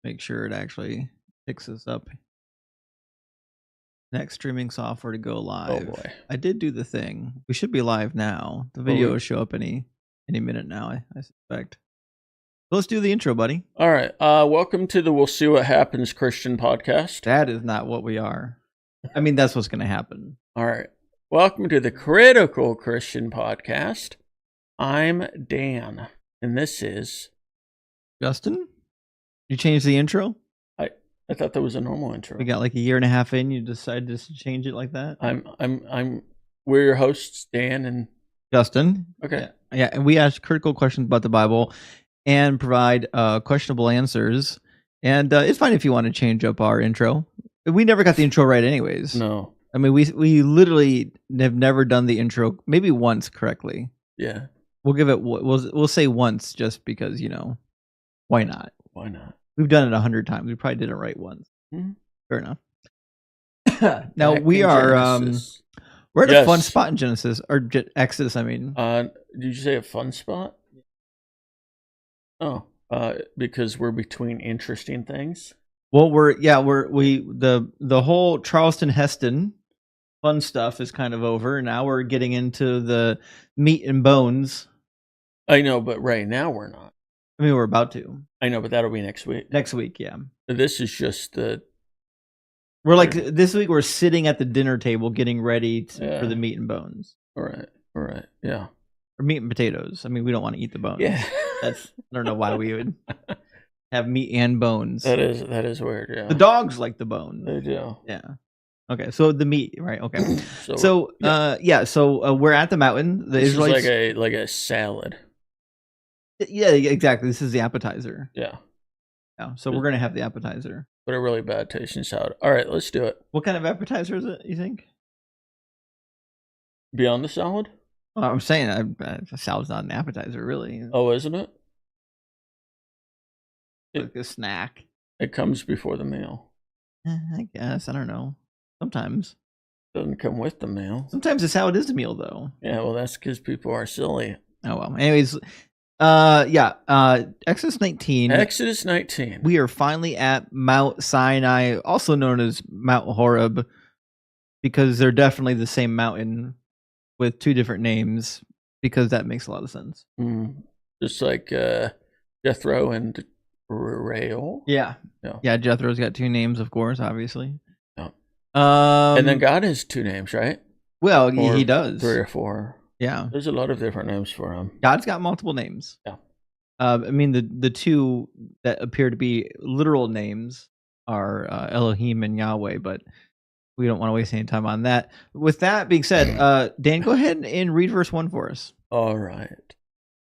Make sure it actually picks us up. Next streaming software to go live. Oh boy. I did do the thing. We should be live now. The video will show up any minute now, I suspect. So let's do the intro, buddy. All right. Welcome to the We'll See What Happens Christian podcast. That is not what we are. I mean, that's what's going to happen. All right. Welcome to the Critical Christian podcast. I'm Dan, and this is Justin. You changed the intro? I thought that was a normal intro. We got like a year and a half in. You decided to change it like that. We're your hosts, Dan and Justin. Okay. Yeah. And we ask critical questions about the Bible and provide questionable answers. And it's fine if you want to change up our intro. We never got the intro right, anyways. No. I mean, we literally have never done the intro, maybe once correctly. Yeah. We'll give it. We'll say once, just because why not? Why not? We've done it 100 times. We probably did it right once. Mm-hmm. Fair enough. Now we are. We're at a fun spot in Genesis or Exodus. I mean, did you say a fun spot? Oh, because we're between interesting things. Well, the whole Charleston Heston fun stuff is kind of over. Now we're getting into the meat and bones. I know, but right now we're not. I mean, we're about to. I know, but that'll be next week. Next week, yeah. This is just the. We're like this week. We're sitting at the dinner table getting ready for the meat and bones. All right, yeah. Or meat and potatoes. I mean, we don't want to eat the bones. Yeah, I don't know why we would have meat and bones. That is weird. Yeah. The dogs like the bones. They do. Yeah. Okay, so the meat, right? Okay. So So we're at the mountain. The Israelites, is like a salad. Yeah, exactly. This is the appetizer. Yeah. So we're gonna have the appetizer. But a really bad tasting salad. All right, let's do it. What kind of appetizer is it, you think? Beyond the salad? Well, I'm saying salad's not an appetizer, really. Oh, isn't it? Like a snack. It comes before the meal. I guess. I don't know. Sometimes. Doesn't come with the meal. Sometimes the salad is the meal, though. Yeah, well, that's because people are silly. Oh, well. Anyways, Exodus 19. Exodus 19. We are finally at Mount Sinai, also known as Mount Horeb, because they're definitely the same mountain with two different names, because that makes a lot of sense. Just like Jethro and Rael. Yeah, Jethro's got two names, of course, obviously. Yeah. And then God has two names, right? Well, he does. 3 or 4. Yeah. There's a lot of different names for him. God's got multiple names. Yeah. I mean, the two that appear to be literal names are Elohim and Yahweh, but we don't want to waste any time on that. With that being said, Dan, go ahead and read verse 1 for us. All right.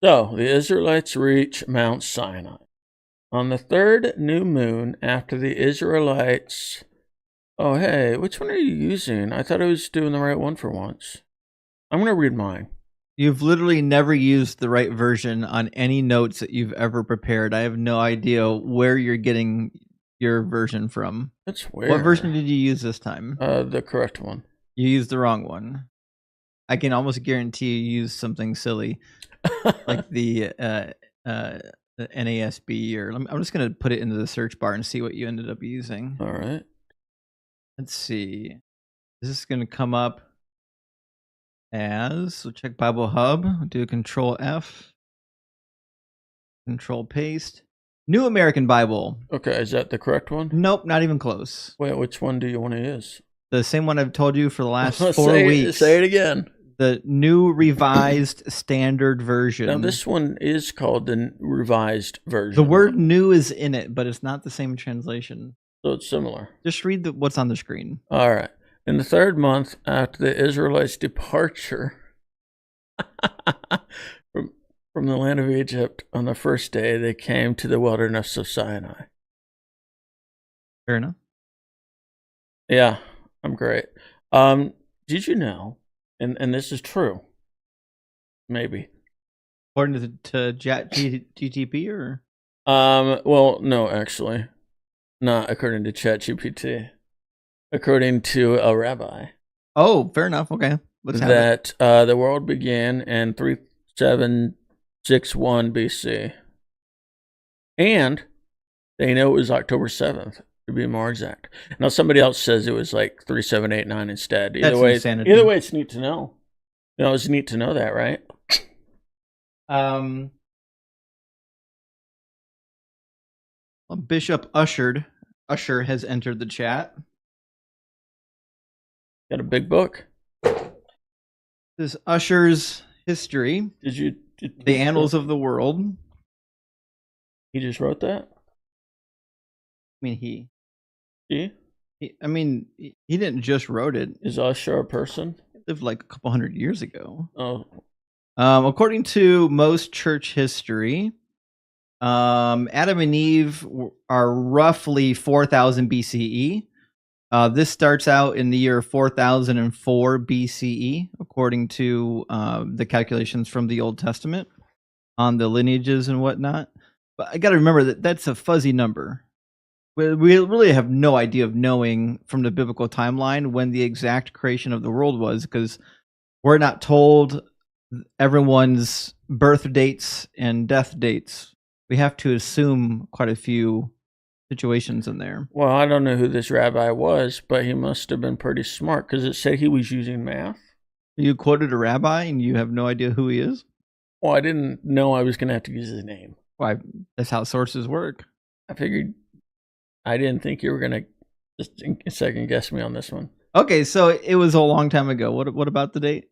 So the Israelites reach Mount Sinai. On the 3rd new moon after the Israelites... Oh, hey, which one are you using? I thought I was doing the right one for once. I'm going to read mine. You've literally never used the right version on any notes that you've ever prepared. I have no idea where you're getting your version from. That's weird. What version did you use this time? The correct one. You used the wrong one. I can almost guarantee you used something silly, like the NASB, or I'm just going to put it into the search bar and see what you ended up using. All right. Let's see. Is this going to come up as, so check Bible Hub, do Control F, Control Paste. New American Bible. Okay, is that the correct one? Nope, not even close. Wait, which one do you want to use? The same one I've told you for the last 4 weeks. Say it again. The New Revised Standard Version. Now, this one is called the Revised Version. The word new is in it, but it's not the same translation. So it's similar. Just read what's on the screen. All right. In the 3rd month after the Israelites' departure from the land of Egypt, on the 1st day, they came to the wilderness of Sinai. Fair enough. Yeah, I'm great. Did you know, and this is true, maybe. According to GTP, or? Well, no, actually. Not according to ChatGPT. According to a rabbi. Oh, fair enough. Okay. That the world began in 3761 BC. And They know it was October 7th, to be more exact. Now, somebody else says it was like 3789 instead. That's insanity. Either way, it's neat to know. You know, it's neat to know that, right? Bishop Usher has entered the chat. Got a big book. This is Usher's history. The Annals of the World. He just wrote that? I mean, he didn't just wrote it. Is Usher a person? He lived like a couple hundred years ago. Oh. According to most church history, Adam and Eve are roughly 4000 BCE. This starts out in the year 4004 BCE, according to the calculations from the Old Testament on the lineages and whatnot. But I got to remember that that's a fuzzy number. We really have no idea of knowing from the biblical timeline when the exact creation of the world was, because we're not told everyone's birth dates and death dates. We have to assume quite a few situations in there. Well, I don't know who this rabbi was, but he must have been pretty smart, because it said he was using math. You quoted a rabbi and you have no idea who he is? Well, I didn't know I was going to have to use his name. Why? That's how sources work. I didn't think you were going to just second guess me on this one. Okay, so it was a long time ago. What about the date?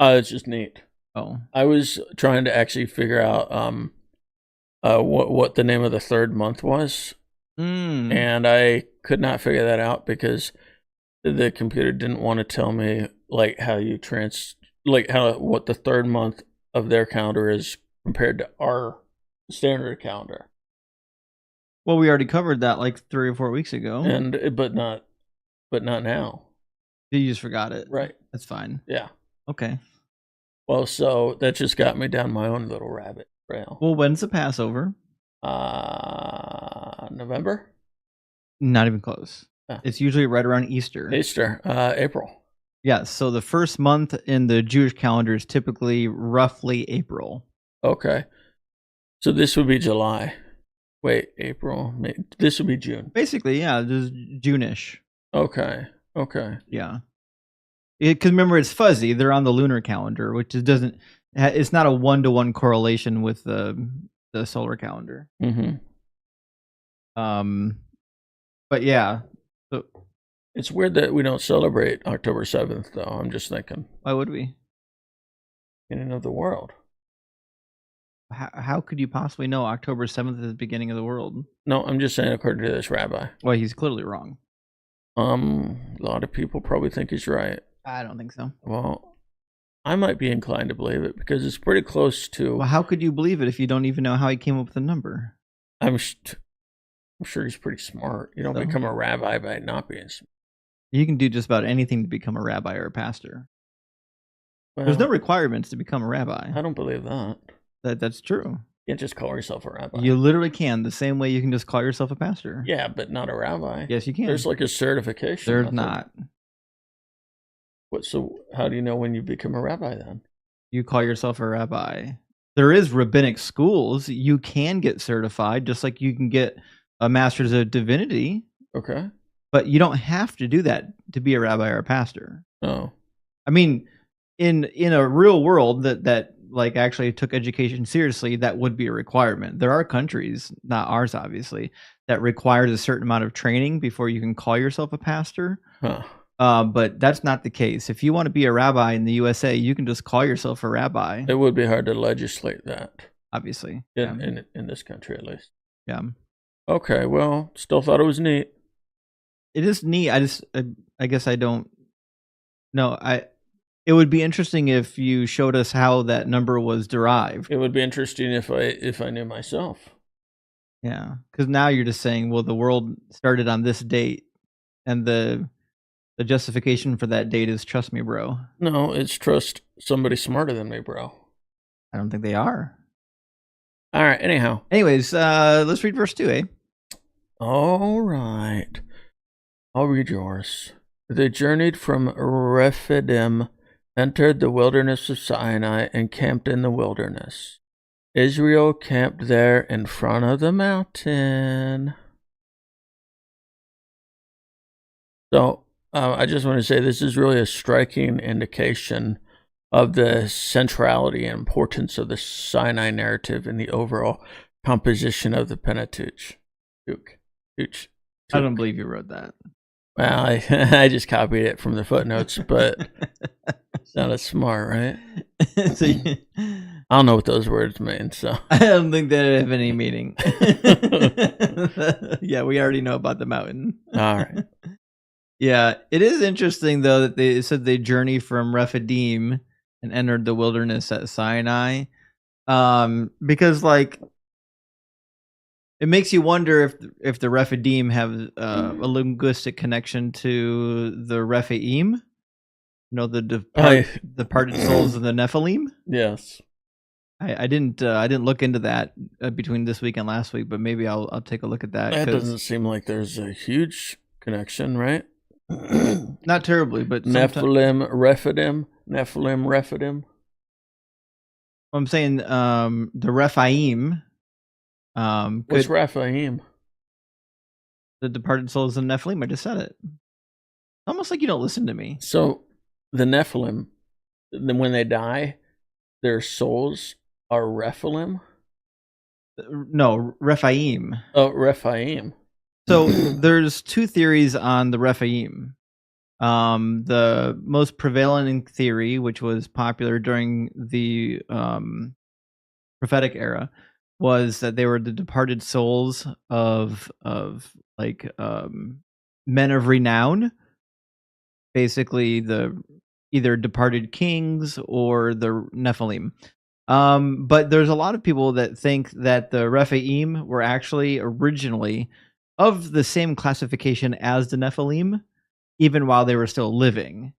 It's just neat. Oh. I was trying to actually figure out what the name of the third month was. And I could not figure that out because the computer didn't want to tell me like what the third month of their calendar is compared to our standard calendar. Well, we already covered that like 3 or 4 weeks ago. But not now. You just forgot it. Right. That's fine. Yeah. Okay. Well, so that just got me down my own little rabbit trail. Well, when's the Passover? November? Not even close. It's usually right around Easter. April. Yeah, so the first month in the Jewish calendar is typically roughly April. Okay. So this would be July. Wait, April, May. This would be June. Basically, yeah, this is June-ish. Okay. Yeah. Because remember, it's fuzzy. They're on the lunar calendar, which it's not a 1-to-1 correlation with the solar calendar. Mm-hmm. But yeah. So, it's weird that we don't celebrate October 7th, though. I'm just thinking. Why would we? Beginning of the world. How could you possibly know October 7th is the beginning of the world? No, I'm just saying according to this rabbi. Well, he's clearly wrong. A lot of people probably think he's right. I don't think so. Well, I might be inclined to believe it because it's pretty close to... Well, how could you believe it if you don't even know how he came up with the number? I'm sure he's pretty smart. You don't become a rabbi by not being smart. You can do just about anything to become a rabbi or a pastor. Well, there's no requirements to become a rabbi. I don't believe that. That's true. You can't just call yourself a rabbi. You literally can, the same way you can just call yourself a pastor. Yeah, but not a rabbi. Yes, you can. There's like a certification. There's not. So how do you know when you become a rabbi then? You call yourself a rabbi. There is rabbinic schools. You can get certified, just like you can get a master's of divinity. Okay. But you don't have to do that to be a rabbi or a pastor. Oh. I mean, in a real world that like actually took education seriously, that would be a requirement. There are countries, not ours obviously, that requires a certain amount of training before you can call yourself a pastor. Huh. But that's not the case. If you want to be a rabbi in the USA, you can just call yourself a rabbi. It would be hard to legislate that. Obviously. In this country at least. Yeah. Okay, well, still thought it was neat. It is neat. I guess I don't know. It would be interesting if you showed us how that number was derived. It would be interesting if I knew myself. Yeah, because now you're just saying, well, the world started on this date, and the justification for that date is trust me, bro. No, it's trust somebody smarter than me, bro. I don't think they are. All right, Anyways, let's read verse 2, eh? All right. I'll read yours. They journeyed from Rephidim, entered the wilderness of Sinai, and camped in the wilderness. Israel camped there in front of the mountain. So I just want to say this is really a striking indication of the centrality and importance of the Sinai narrative in the overall composition of the Pentateuch. I don't believe you wrote that. Well, I just copied it from the footnotes, but it's not as smart, right? So I don't know what those words mean, so I don't think they have any meaning. Yeah, we already know about the mountain. All right. Yeah, it is interesting though that they said they journey from Rephidim and entered the wilderness at Sinai, because like it makes you wonder if the Rephidim have a linguistic connection to the Rephaim, the departed souls of the Nephilim. Yes. I didn't look into that between this week and last week, but maybe I'll take a look at that. That doesn't seem like there's a huge connection, right? Not terribly, but Nephilim, Rephidim. I'm saying the Rephaim. What's Rephaim? The departed souls of Nephilim. I just said it. Almost like you don't listen to me. So the Nephilim, when they die, their souls are Rephilim? No, Rephaim. Oh, Rephaim. So there's two theories on the Rephaim. The most prevalent theory, which was popular during the prophetic era, was that they were the departed souls of like men of renown, basically the either departed kings or the Nephilim. But there's a lot of people that think that the Rephaim were actually originally of the same classification as the Nephilim, even while they were still living.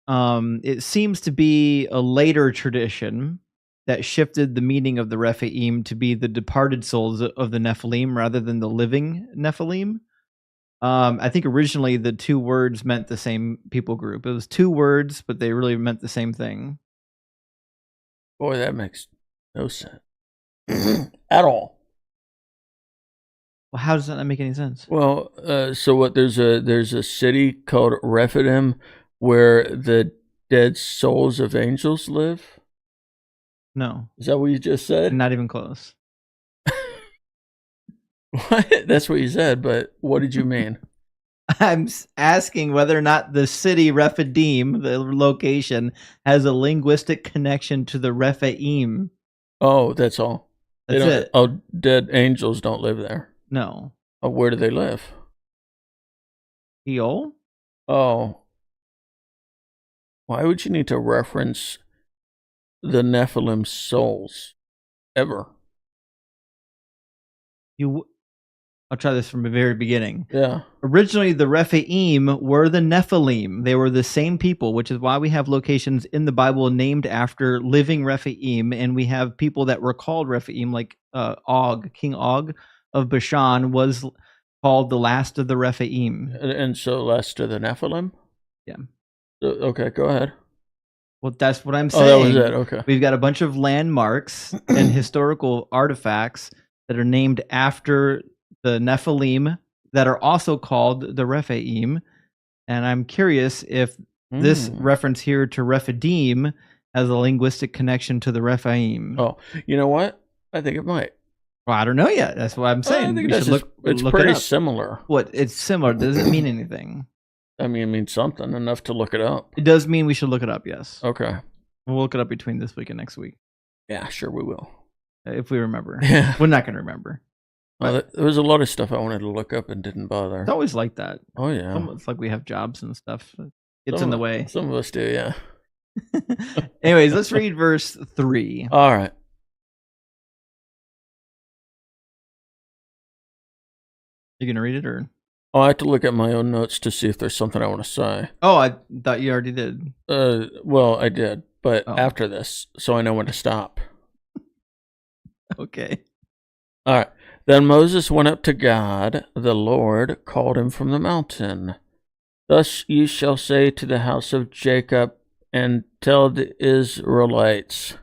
It seems to be a later tradition that shifted the meaning of the Rephaim to be the departed souls of the Nephilim rather than the living Nephilim. I think originally the two words meant the same people group. It was two words, but they really meant the same thing. Boy, that makes no sense at all. Well, how does that not make any sense? Well, so what? There's a city called Rephidim where the dead souls of angels live. No. Is that what you just said? Not even close. What? That's what you said, but what did you mean? I'm asking whether or not the city Rephidim, the location, has a linguistic connection to the Rephaim. Oh, that's all. That's it. Oh, dead angels don't live there. No. Oh, where do they live? Sheol? Oh. Why would you need to reference the Nephilim souls ever? I'll try this from the very beginning. Yeah. Originally, the Rephaim were the Nephilim. They were the same people, which is why we have locations in the Bible named after living Rephaim, and we have people that were called Rephaim, like King Og of Bashan was called the last of the Rephaim. And so last of the Nephilim? Yeah. Okay, go ahead. Well, that's what I'm saying. Oh, that was it. Okay. We've got a bunch of landmarks and historical artifacts that are named after the Nephilim that are also called the Rephaim. And I'm curious if this reference here to Rephidim has a linguistic connection to the Rephaim. Oh, you know what? I think it might. Well, I don't know yet. That's what I'm saying. I think it's pretty similar. What? It's similar. Does it mean anything? I mean, it means something enough to look it up. It does mean we should look it up, yes. Okay. We'll look it up between this week and next week. Yeah, sure we will. If we remember. Yeah. We're not going to remember. Well, there was a lot of stuff I wanted to look up and didn't bother. It's always like that. Oh, yeah. It's like we have jobs and stuff. It's in the way. Some of us do, yeah. Anyways, let's read verse 3. All right. You going to read it or? Oh, I have to look at my own notes to see if there's something I want to say. Oh, I thought you already did. Well, I did, but after this, so I know when to stop. Okay. All right. Then Moses went up to God. The Lord called him from the mountain. Thus you shall say to the house of Jacob and tell the Israelites.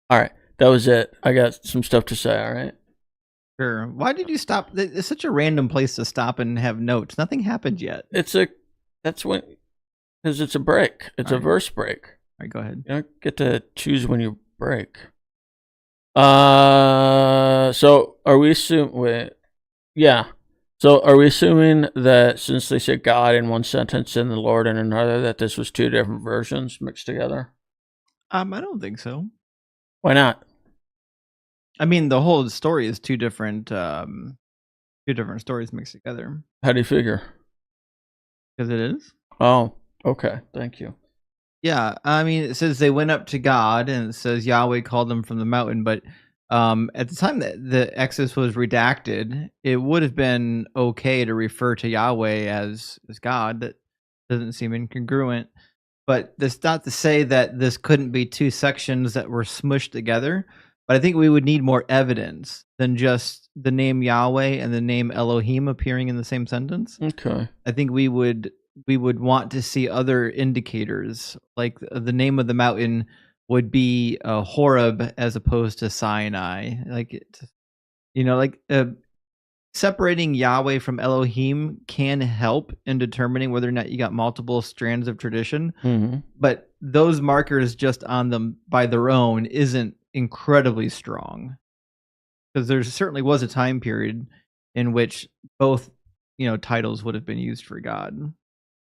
All right. That was it. I got some stuff to say, all right? Sure. Why did you stop? It's such a random place to stop and have notes. Nothing happened yet. Because it's a break. It's a verse break. All right, go ahead. You don't get to choose when you break. So are we assuming that since they said God in one sentence and the Lord in another, that this was two different versions mixed together? I don't think so. Why not? I mean, the whole story is two different stories mixed together. How do you figure? Because it is. Oh, okay. Thank you. Yeah, I mean, it says they went up to God, and it says Yahweh called them from the mountain. But at the time that the Exodus was redacted, it would have been okay to refer to Yahweh as God. That doesn't seem incongruent. But that's not to say that this couldn't be two sections that were smushed together. But I think we would need more evidence than just the name Yahweh and the name Elohim appearing in the same sentence. Okay. I think we would want to see other indicators, like the name of the mountain would be Horeb as opposed to Sinai. Separating Yahweh from Elohim can help in determining whether or not you got multiple strands of tradition. Mm-hmm. But those markers just on them by their own isn't incredibly strong, because there certainly was a time period in which both titles would have been used for God.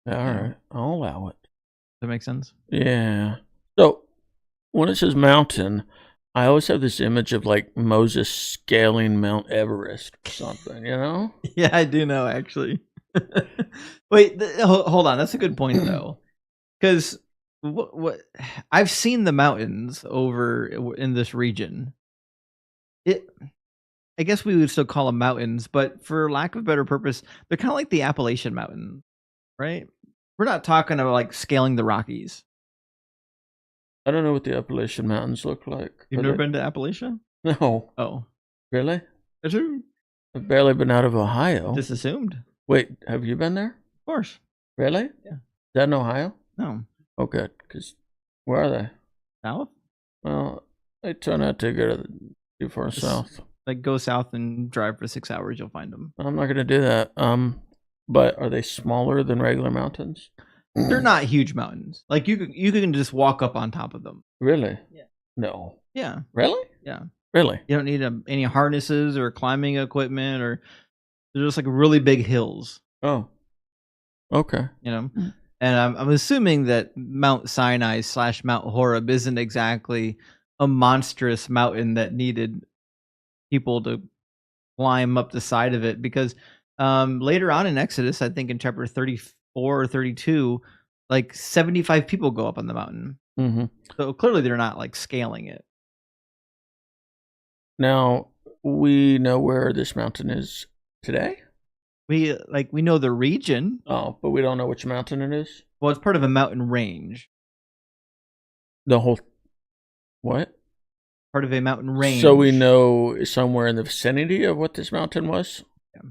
All right, I'll allow it. Does that make sense? Yeah. So when it says mountain, I always have this image of like Moses scaling Mount Everest or something, Yeah, I do know, actually. Wait, hold on. That's a good point, though, because what I've seen the mountains over in this region. I guess we would still call them mountains, but for lack of a better purpose, they're kind of like the Appalachian Mountains, right? We're not talking about like scaling the Rockies. I don't know what the Appalachian Mountains look like. You've never been to Appalachia? No. Oh. Really? That's true. I've barely been out of Ohio. Just assumed. Wait, have you been there? Of course. Really? Yeah. Is that in Ohio? No. Oh, good. Because where are they? South? Well, I try not to go too far south. Like go south and drive for 6 hours, you'll find them. I'm not going to do that. But are they smaller than regular mountains? They're not huge mountains. Like you can just walk up on top of them. Really? Yeah. No. Yeah. Really? Yeah. Really? You don't need any harnesses or climbing equipment, or they're just like really big hills. Oh. Okay. And I'm assuming that Mount Sinai / Mount Horeb isn't exactly a monstrous mountain that needed people to climb up the side of it, because later on in Exodus, I think in chapter 34 or 32, like 75 people go up on the mountain. Mm-hmm. So clearly they're not like scaling it. Now, we know where this mountain is today? We know the region. Oh, but we don't know which mountain it is? Well, it's part of a mountain range. The whole... What? Part of a mountain range. So we know somewhere in the vicinity of what this mountain was? Yeah.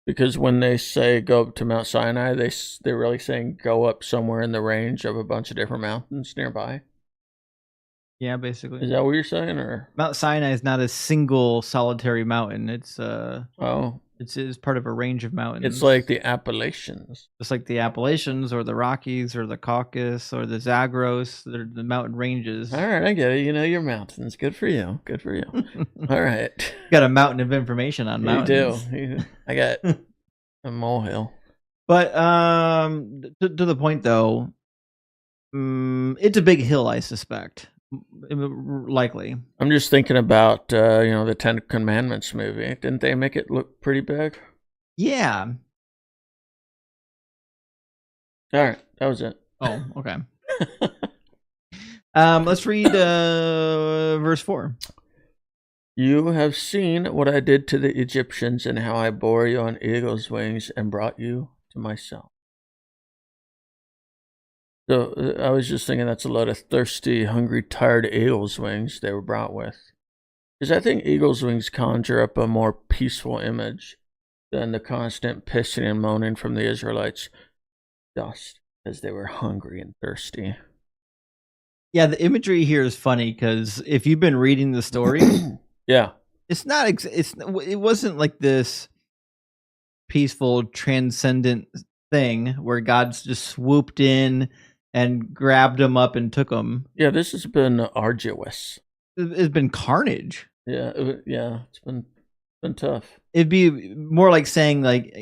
Because when they say go up to Mount Sinai, they're really saying go up somewhere in the range of a bunch of different mountains nearby? Yeah, basically. Is that what you're saying, or Mount Sinai is not a single solitary mountain. It's it's part of a range of mountains. It's like the Appalachians. Just like the Appalachians or the Rockies or the Caucasus or the Zagros. They're the mountain ranges. All right, I get it. You know your mountains. Good for you. Good for you. All right. Got a mountain of information on mountains. You do. I got a molehill. But to the point though, it's a big hill, I suspect. Likely. I'm just thinking about the Ten Commandments movie. Didn't they make it look pretty big? Yeah. All right, that was it. Oh, okay. Let's read verse 4. You have seen what I did to the Egyptians and how I bore you on eagle's wings and brought you to myself. So I was just thinking that's a lot of thirsty, hungry, tired eagle's wings they were brought with. Because I think eagle's wings conjure up a more peaceful image than the constant pissing and moaning from the Israelites' dust as they were hungry and thirsty. Yeah, the imagery here is funny because if you've been reading the story, Yeah. it's not. It wasn't like this peaceful, transcendent thing where God's just swooped in and grabbed him up and took him. Yeah, this has been arduous. It's been carnage. Yeah, it's been tough. It'd be more like saying, like,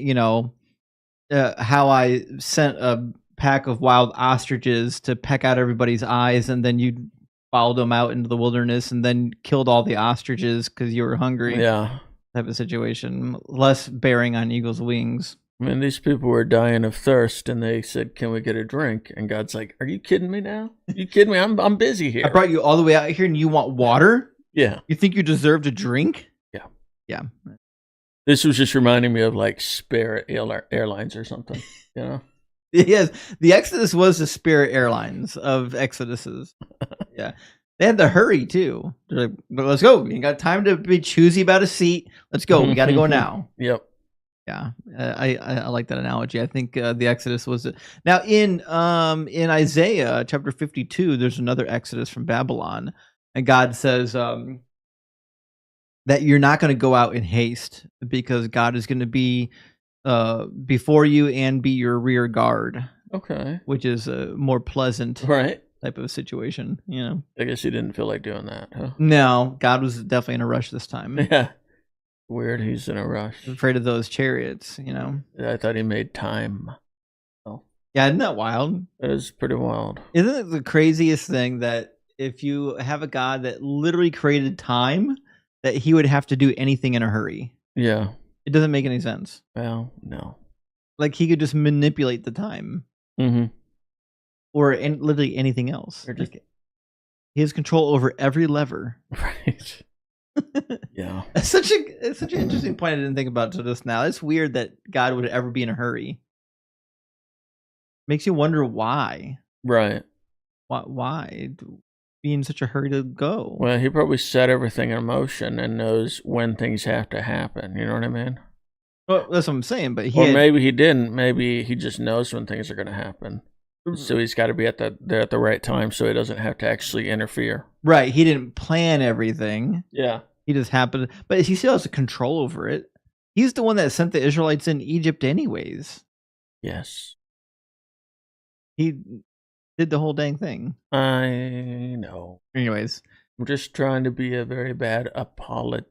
how I sent a pack of wild ostriches to peck out everybody's eyes, and then you followed them out into the wilderness and then killed all the ostriches because you were hungry. Yeah. Type of situation. Less bearing on eagle's wings. I mean, these people were dying of thirst, and they said, "Can we get a drink?" And God's like, "Are you kidding me now? You kidding me? I'm busy here. I brought you all the way out here and you want water? Yeah. You think you deserve to drink? Yeah. Yeah. This was just reminding me of like Spirit Airlines or something, you know? Yes. The Exodus was the Spirit Airlines of Exoduses. Yeah. They had to hurry too. They're like, but let's go. You got time to be choosy about a seat. Let's go. We got to go now. Yep. Yeah, I like that analogy. I think the Exodus was now in Isaiah chapter 52. There's another Exodus from Babylon, and God says that you're not going to go out in haste because God is going to be before you and be your rear guard. Okay, which is a more pleasant type of situation. I guess he didn't feel like doing that, huh? No, God was definitely in a rush this time. Yeah. Weird, he's in a rush. Afraid of those chariots, I thought he made time. Oh. Yeah, isn't that wild? It is pretty wild. Isn't it the craziest thing that if you have a God that literally created time, that he would have to do anything in a hurry? Yeah. It doesn't make any sense. Well, no. Like he could just manipulate the time. Mm-hmm. Or literally anything else. He has control over every lever. Right. Yeah. It's such an interesting point I didn't think about to this now. It's weird that God would ever be in a hurry. Makes you wonder why. Right. Why be in such a hurry to go? Well, he probably set everything in motion and knows when things have to happen. You know what I mean? Well, that's what I'm saying. But maybe he didn't. Maybe he just knows when things are going to happen. So he's got to be there at the right time so he doesn't have to actually interfere. Right. He didn't plan everything. Yeah. He just happened. But he still has control over it. He's the one that sent the Israelites in Egypt anyways. Yes. He did the whole dang thing. I know. Anyways. I'm just trying to be a very bad apologetic.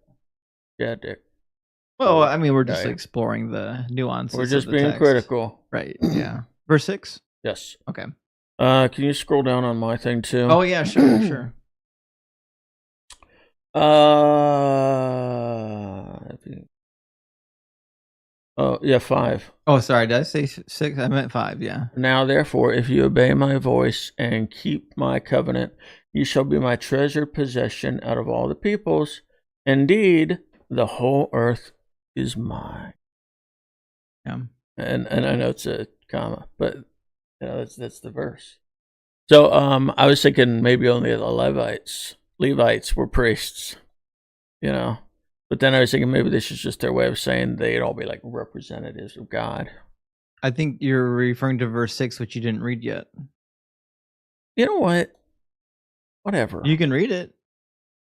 Well, I mean, we're just exploring the nuances. We're just being critical. Right. Yeah. Verse 6? Yes. Okay. Can you scroll down on my thing too? Oh yeah, sure. Oh yeah, 5. Oh, sorry, did I say 6? I meant 5. Yeah. Now, therefore, if you obey my voice and keep my covenant, you shall be my treasured possession out of all the peoples. Indeed, the whole earth is mine. Yeah. And I know it's a comma, but that's the verse. So I was thinking maybe only the Levites were priests, But then I was thinking maybe this is just their way of saying they'd all be like representatives of God. I think you're referring to verse 6, which you didn't read yet. You know what? Whatever. You can read it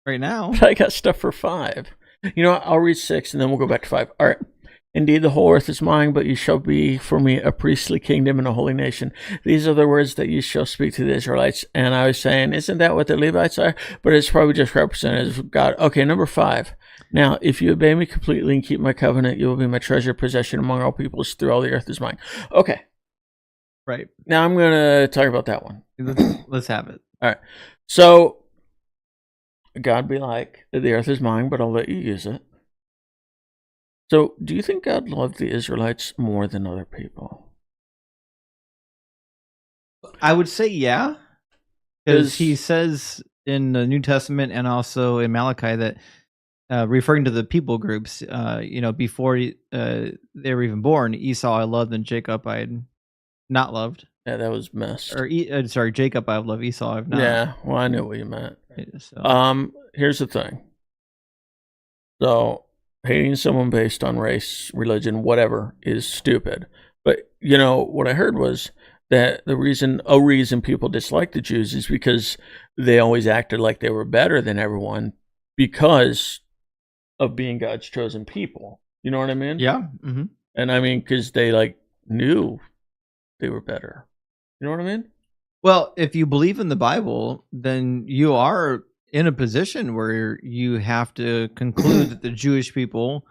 right now. But I got stuff for 5. You know what? I'll read 6 and then we'll go back to 5. All right. Indeed, the whole earth is mine, but you shall be for me a priestly kingdom and a holy nation. These are the words that you shall speak to the Israelites. And I was saying, isn't that what the Levites are? But it's probably just representatives of God. Okay, number 5. Now, if you obey me completely and keep my covenant, you will be my treasured possession among all peoples. Through all the earth is mine. Okay. Right. Now I'm going to talk about that one. Let's have it. All right. So, God be like, the earth is mine, but I'll let you use it. So, do you think God loved the Israelites more than other people? I would say yeah. Because he says in the New Testament and also in Malachi that referring to the people groups, before they were even born, Esau I loved and Jacob I had not loved. Yeah, that was messed. Or Jacob I love, Esau I've not. Yeah, well, I knew what you meant. Right, so. Here's the thing. So, hating someone based on race, religion, whatever, is stupid. But, what I heard was that a reason people dislike the Jews is because they always acted like they were better than everyone because of being God's chosen people. You know what I mean? Yeah. And I mean, because they like knew they were better. You know what I mean? Well, if you believe in the Bible, then you are in a position where you have to conclude that the Jewish people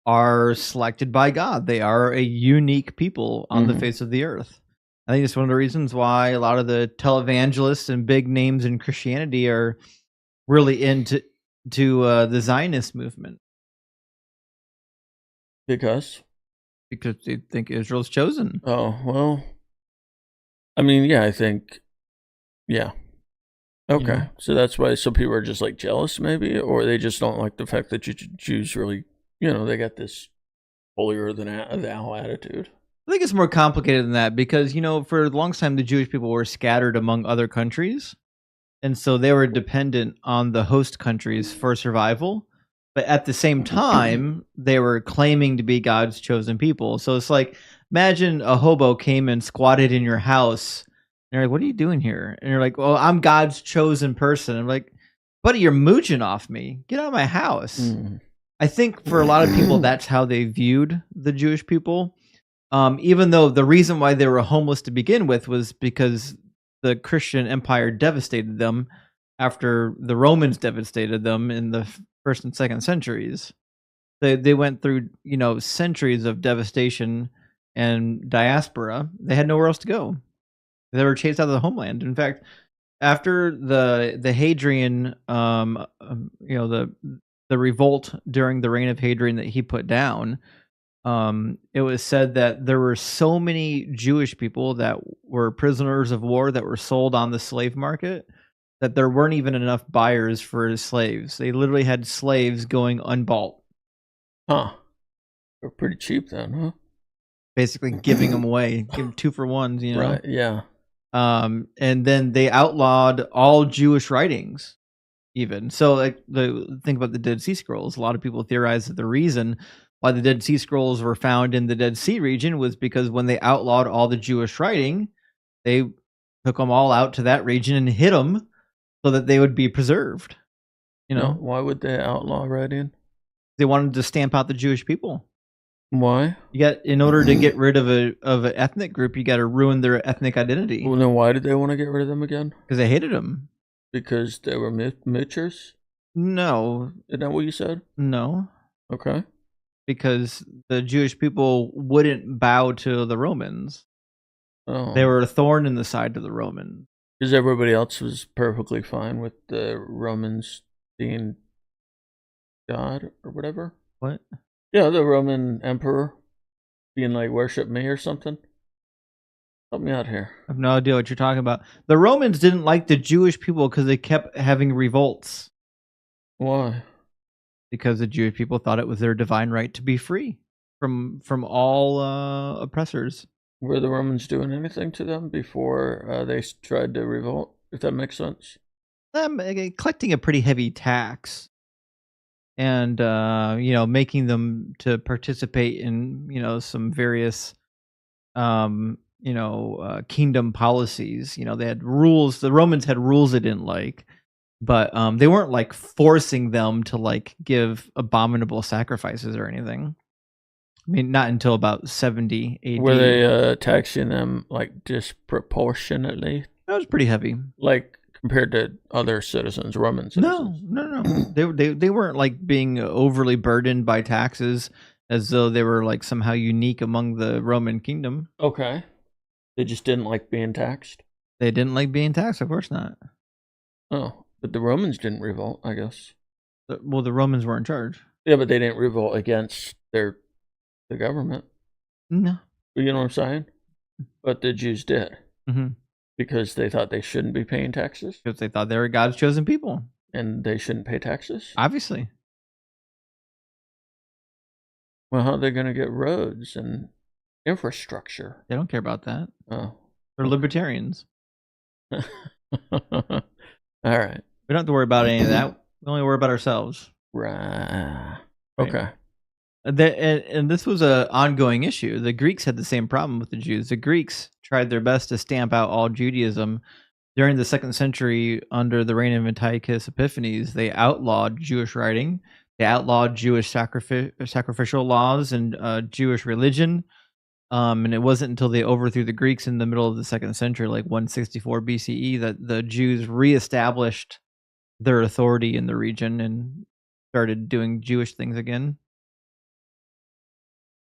are selected by God. They are a unique people on the face of the earth. I think it's one of the reasons why a lot of the televangelists and big names in Christianity are really into the Zionist movement Because they think Israel's chosen. oh well, I mean, yeah, I think, yeah, okay. Yeah. So that's why some people are just like jealous, maybe, or they just don't like the fact that Jews really, they got this holier than thou attitude. I think it's more complicated than that because, for the longest time, the Jewish people were scattered among other countries. And so they were dependent on the host countries for survival. But at the same time, they were claiming to be God's chosen people. So it's like, imagine a hobo came and squatted in your house. And you're like, what are you doing here? And you're like, well, I'm God's chosen person. I'm like, buddy, you're mooching off me. Get out of my house. I think for a lot of people, that's how they viewed the Jewish people. Even though the reason why they were homeless to begin with was because the Christian empire devastated them after the Romans devastated them in the first and second centuries. They went through, centuries of devastation and diaspora. They had nowhere else to go. They were chased out of the homeland. In fact, after the Hadrian, the revolt during the reign of Hadrian that he put down, it was said that there were so many Jewish people that were prisoners of war that were sold on the slave market that there weren't even enough buyers for slaves. They literally had slaves going unbought. Huh. They're pretty cheap then, huh? Basically giving them away, give 2 for 1s, Right, yeah. And then they outlawed all Jewish writings, even. So, like, think about the Dead Sea Scrolls. A lot of people theorize that the reason why the Dead Sea Scrolls were found in the Dead Sea region was because when they outlawed all the Jewish writing, they took them all out to that region and hid them so that they would be preserved. Why would they outlaw writing? They wanted to stamp out the Jewish people. Why? In order to get rid of an ethnic group, you got to ruin their ethnic identity. Well, then why did they want to get rid of them again? Because they hated them. Because they were moochers? No. Isn't that what you said? No. Okay. Because the Jewish people wouldn't bow to the Romans. Oh. They were a thorn in the side to the Romans. Because everybody else was perfectly fine with the Romans being God or whatever? What? Yeah, the Roman emperor being like, worship me or something. Help me out here. I have no idea what you're talking about. The Romans didn't like the Jewish people because they kept having revolts. Why? Because the Jewish people thought it was their divine right to be free from all oppressors. Were the Romans doing anything to them before they tried to revolt, if that makes sense? Collecting a pretty heavy tax and, making them to participate in, some various, kingdom policies. They had rules. The Romans had rules they didn't like, but they weren't like forcing them to like give abominable sacrifices or anything. I mean, not until about 70 AD. Were they taxing them like disproportionately? That was pretty heavy. Like compared to other citizens, Roman citizens? No. They weren't like being overly burdened by taxes as though they were like somehow unique among the Roman kingdom. Okay. They just didn't like being taxed? They didn't like being taxed, of course not. Oh, but the Romans didn't revolt, I guess. Well, the Romans were in charge. Yeah, but they didn't revolt against the government. No. You know what I'm saying? But the Jews did. Mm-hmm. Because they thought they shouldn't be paying taxes? Because they thought they were God's chosen people. And they shouldn't pay taxes? Obviously. Well, how are they going to get roads and infrastructure? They don't care about that. Oh. They're libertarians. All right. We don't have to worry about any of that. We only worry about ourselves. Right. Okay. And this was an ongoing issue. The Greeks had the same problem with the Jews. The Greeks tried their best to stamp out all Judaism. During the 2nd century, under the reign of Antiochus Epiphanes, they outlawed Jewish writing. They outlawed Jewish sacrificial laws and Jewish religion. And it wasn't until they overthrew the Greeks in the middle of the 2nd century, like 164 BCE, that the Jews reestablished their authority in the region and started doing Jewish things again.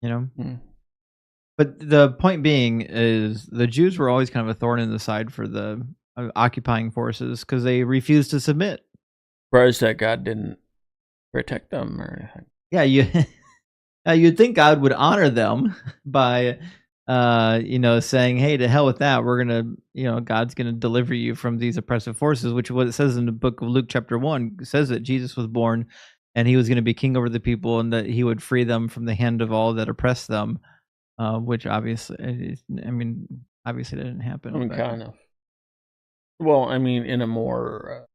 You know? Mm. But the point being is the Jews were always kind of a thorn in the side for the occupying forces because they refused to submit. Surprised that God didn't protect them or anything. Yeah, you'd think God would honor them by, saying, "Hey, to hell with that. We're gonna, God's gonna deliver you from these oppressive forces," which is what it says in the book of Luke, chapter 1. It says that Jesus was born, and he was going to be king over the people, and that he would free them from the hand of all that oppressed them. Which obviously, obviously that didn't happen. I mean, but- kind of. Well, I mean, in a more,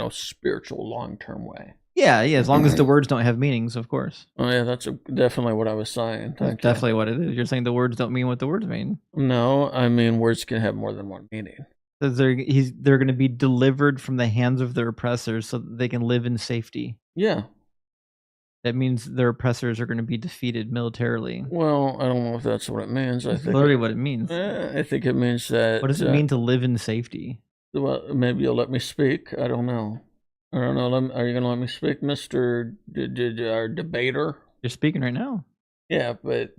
spiritual, long-term way. Yeah, as long as the words don't have meanings, of course. Oh, yeah, that's definitely what I was saying. That's definitely what it is. You're saying the words don't mean what the words mean. No, I mean, words can have more than one meaning. Says they're going to be delivered from the hands of their oppressors so that they can live in safety. Yeah. That means their oppressors are going to be defeated militarily. Well, I don't know if that's what it means. That's literally what it means. I think it means that... What does it mean to live in safety? Well, maybe you'll let me speak. I don't know. Are you going to let me speak, Mr. Our debater? You're speaking right now. Yeah, but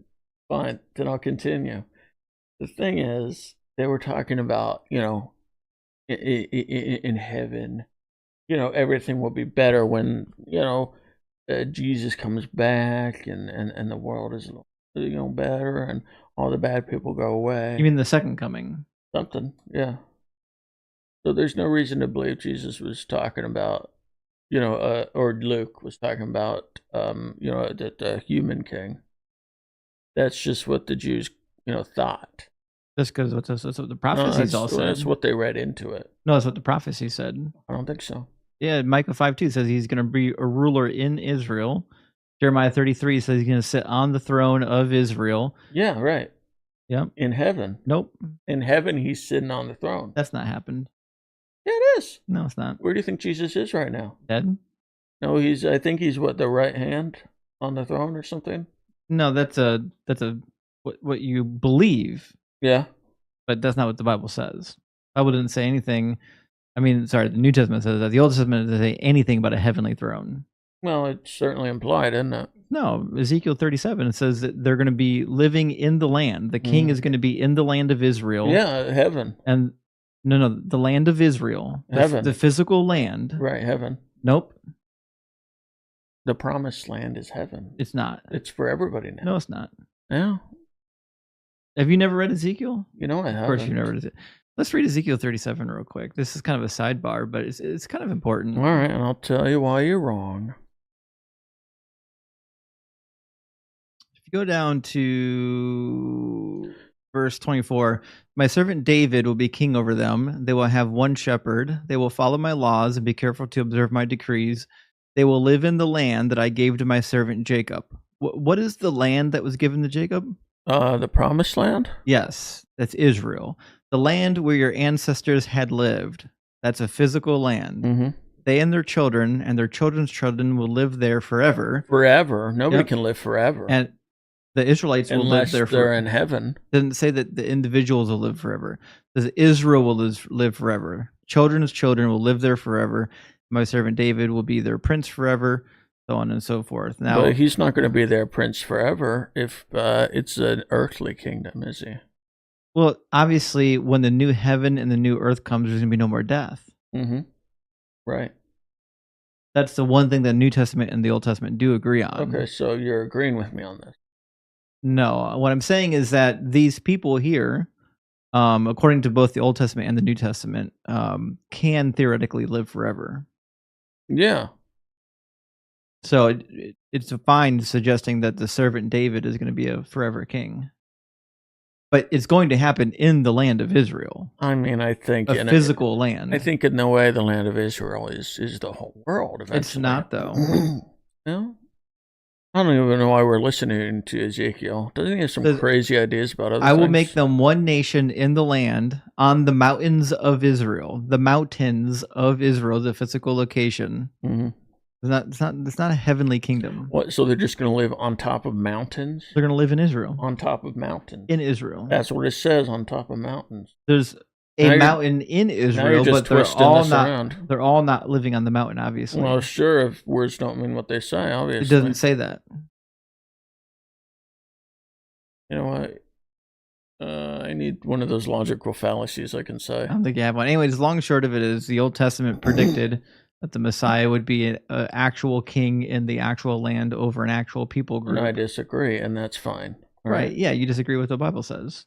fine. Then I'll continue. The thing is, they were talking about, in heaven, everything will be better when, Jesus comes back and the world is, better and all the bad people go away. You mean the second coming? Something, yeah. So there's no reason to believe Jesus was talking about, or Luke was talking about, the human king. That's just what the Jews, thought. That's because that's what the prophecies all said. That's what they read into it. No, that's what the prophecy said. I don't think so. Yeah, Micah 5:2 says he's going to be a ruler in Israel. Jeremiah 33 says he's going to sit on the throne of Israel. Yeah, right. Yep. In heaven. Nope. In heaven, he's sitting on the throne. That's not happened. Yeah, it is. No, it's not. Where do you think Jesus is right now? Dead? No, I think he's the right hand on the throne or something. No, that's what you believe. Yeah. But that's not what the Bible says. The Bible didn't say anything. The New Testament says that. The Old Testament doesn't say anything about a heavenly throne. Well, it's certainly implied, isn't it? No, Ezekiel 37, it says that they're going to be living in the land. The king is going to be in the land of Israel. Yeah, heaven. And no, the land of Israel. Heaven. The physical land. Right, heaven. Nope. The promised land is heaven. It's not. It's for everybody now. No, it's not. Yeah. Have you never read Ezekiel? I haven't. Of course you've never read it. Let's read Ezekiel 37 real quick. This is kind of a sidebar, but it's kind of important. All right, and I'll tell you why you're wrong. If you go down to verse 24, my servant David will be king over them. They will have one shepherd. They will follow my laws and be careful to observe my decrees. They will live in the land that I gave to my servant Jacob. What is the land that was given to Jacob? The promised land? Yes, that's Israel. The land where your ancestors had lived. That's a physical land. Mm-hmm. They and their children's children will live there forever. Forever? Nobody can live forever. And the Israelites will live there forever. Unless they're in heaven. It doesn't say that the individuals will live forever. It says Israel will live forever. Children's children will live there forever. My servant David will be their prince forever, so on and so forth. Now, but he's not going to be their prince forever if it's an earthly kingdom, is he? Well, obviously, when the new heaven and the new earth comes, there's going to be no more death. Mm-hmm. Right. That's the one thing the New Testament and the Old Testament do agree on. Okay, so you're agreeing with me on this. No, what I'm saying is that these people here, according to both the Old Testament and the New Testament, can theoretically live forever. Yeah. So it's fine suggesting that the servant David is going to be a forever king. But it's going to happen in the land of Israel. I mean, I think a physical land. I think in no way the land of Israel is the whole world. Eventually. It's not, though. No? I don't even know why we're listening to Ezekiel. Doesn't he have some crazy ideas about other I things? will make them one nation in the land on the mountains of Israel. The mountains of Israel, the physical location. Mm-hmm. It's not a heavenly kingdom. What? So they're just going to live on top of mountains? They're going to live in Israel. On top of mountains. In Israel. That's what it says, on top of mountains. There's a mountain in Israel, but they're all not living on the mountain, obviously. Well, sure, if words don't mean what they say, obviously. It doesn't say that. You know what? I need one of those logical fallacies I can say. I don't think you have one. Anyways, long and short of it is the Old Testament predicted that the Messiah would be an actual king in the actual land over an actual people group. And I disagree, and that's fine. Right. Yeah, you disagree with what the Bible says.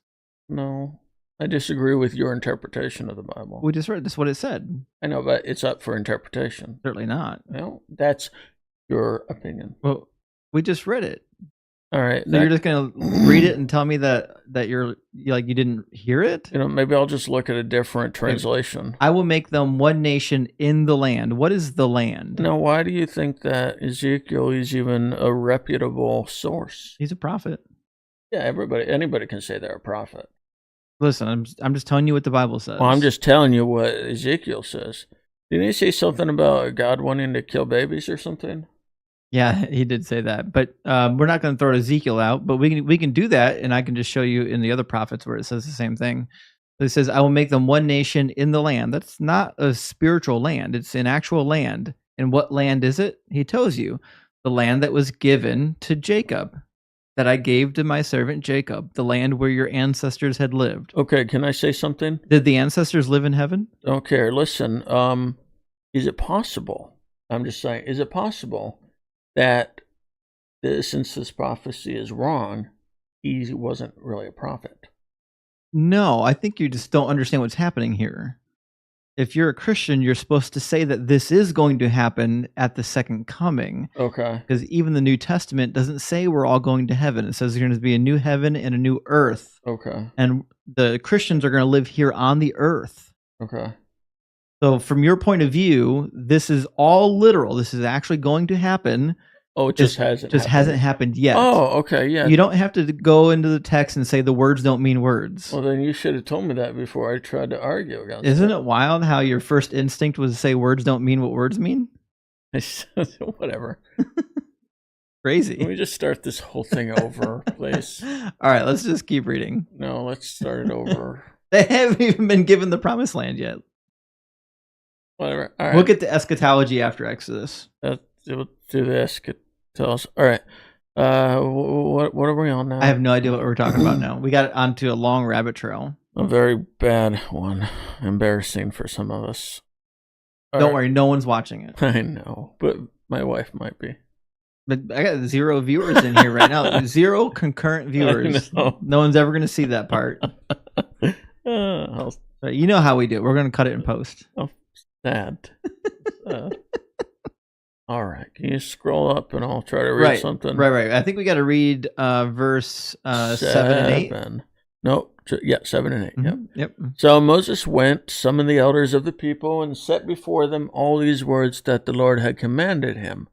No, I disagree with your interpretation of the Bible. We just read this, what it said. I know, but it's up for interpretation. Certainly not. Well, that's your opinion. Well, we just read it. All right. So you're just gonna read it and tell me that you didn't hear it? You know, maybe I'll just look at a different translation. I will make them one nation in the land. What is the land? Now, why do you think that Ezekiel is even a reputable source? He's a prophet. Yeah, anybody can say they're a prophet. Listen, I'm just telling you what the Bible says. Well, I'm just telling you what Ezekiel says. Didn't he say something about God wanting to kill babies or something? Yeah, he did say that, but we're not going to throw Ezekiel out. But we can do that, and I can just show you in the other prophets where it says the same thing. It says, "I will make them one nation in the land." That's not a spiritual land; it's an actual land. And what land is it? He tells you, the land that was given to Jacob, that I gave to my servant Jacob, the land where your ancestors had lived. Okay, can I say something? Did the ancestors live in heaven? Okay, listen. Is it possible? I'm just saying, is it possible that since this prophecy is wrong, he wasn't really a prophet? No, I think you just don't understand what's happening here. If you're a Christian, you're supposed to say that this is going to happen at the second coming. Okay. Because even the New Testament doesn't say we're all going to heaven. It says there's going to be a new heaven and a new earth. Okay. And the Christians are going to live here on the earth. Okay. So from your point of view, this is all literal. This is actually going to happen. Oh, it just hasn't happened yet. Oh, okay, yeah. You don't have to go into the text and say the words don't mean words. Well, then you should have told me that before I tried to argue against Isn't it wild how your first instinct was to say words don't mean what words mean? Whatever. Crazy. Can we just start this whole thing over, please? All right, let's just keep reading. No, let's start it over. They haven't even been given the promised land yet. Whatever. All right. We'll get to eschatology after Exodus. We'll do this. Tell us. All right. What are we on now? I have no idea what we're talking about now. We got onto a long rabbit trail. A very bad one. Embarrassing for some of us. Don't worry, no one's watching it. I know, but my wife might be. But I got 0 viewers in here right now. 0 concurrent viewers. No one's ever going to see that part. You know how we do it. We're going to cut it in post. Oh, sad. All right. Can you scroll up and I'll try to read something? Right. I think we got to read verse 7 and 8. No, 7 and 8. Mm-hmm. Yep. So Moses went, summoned the elders of the people, and set before them all these words that the Lord had commanded him.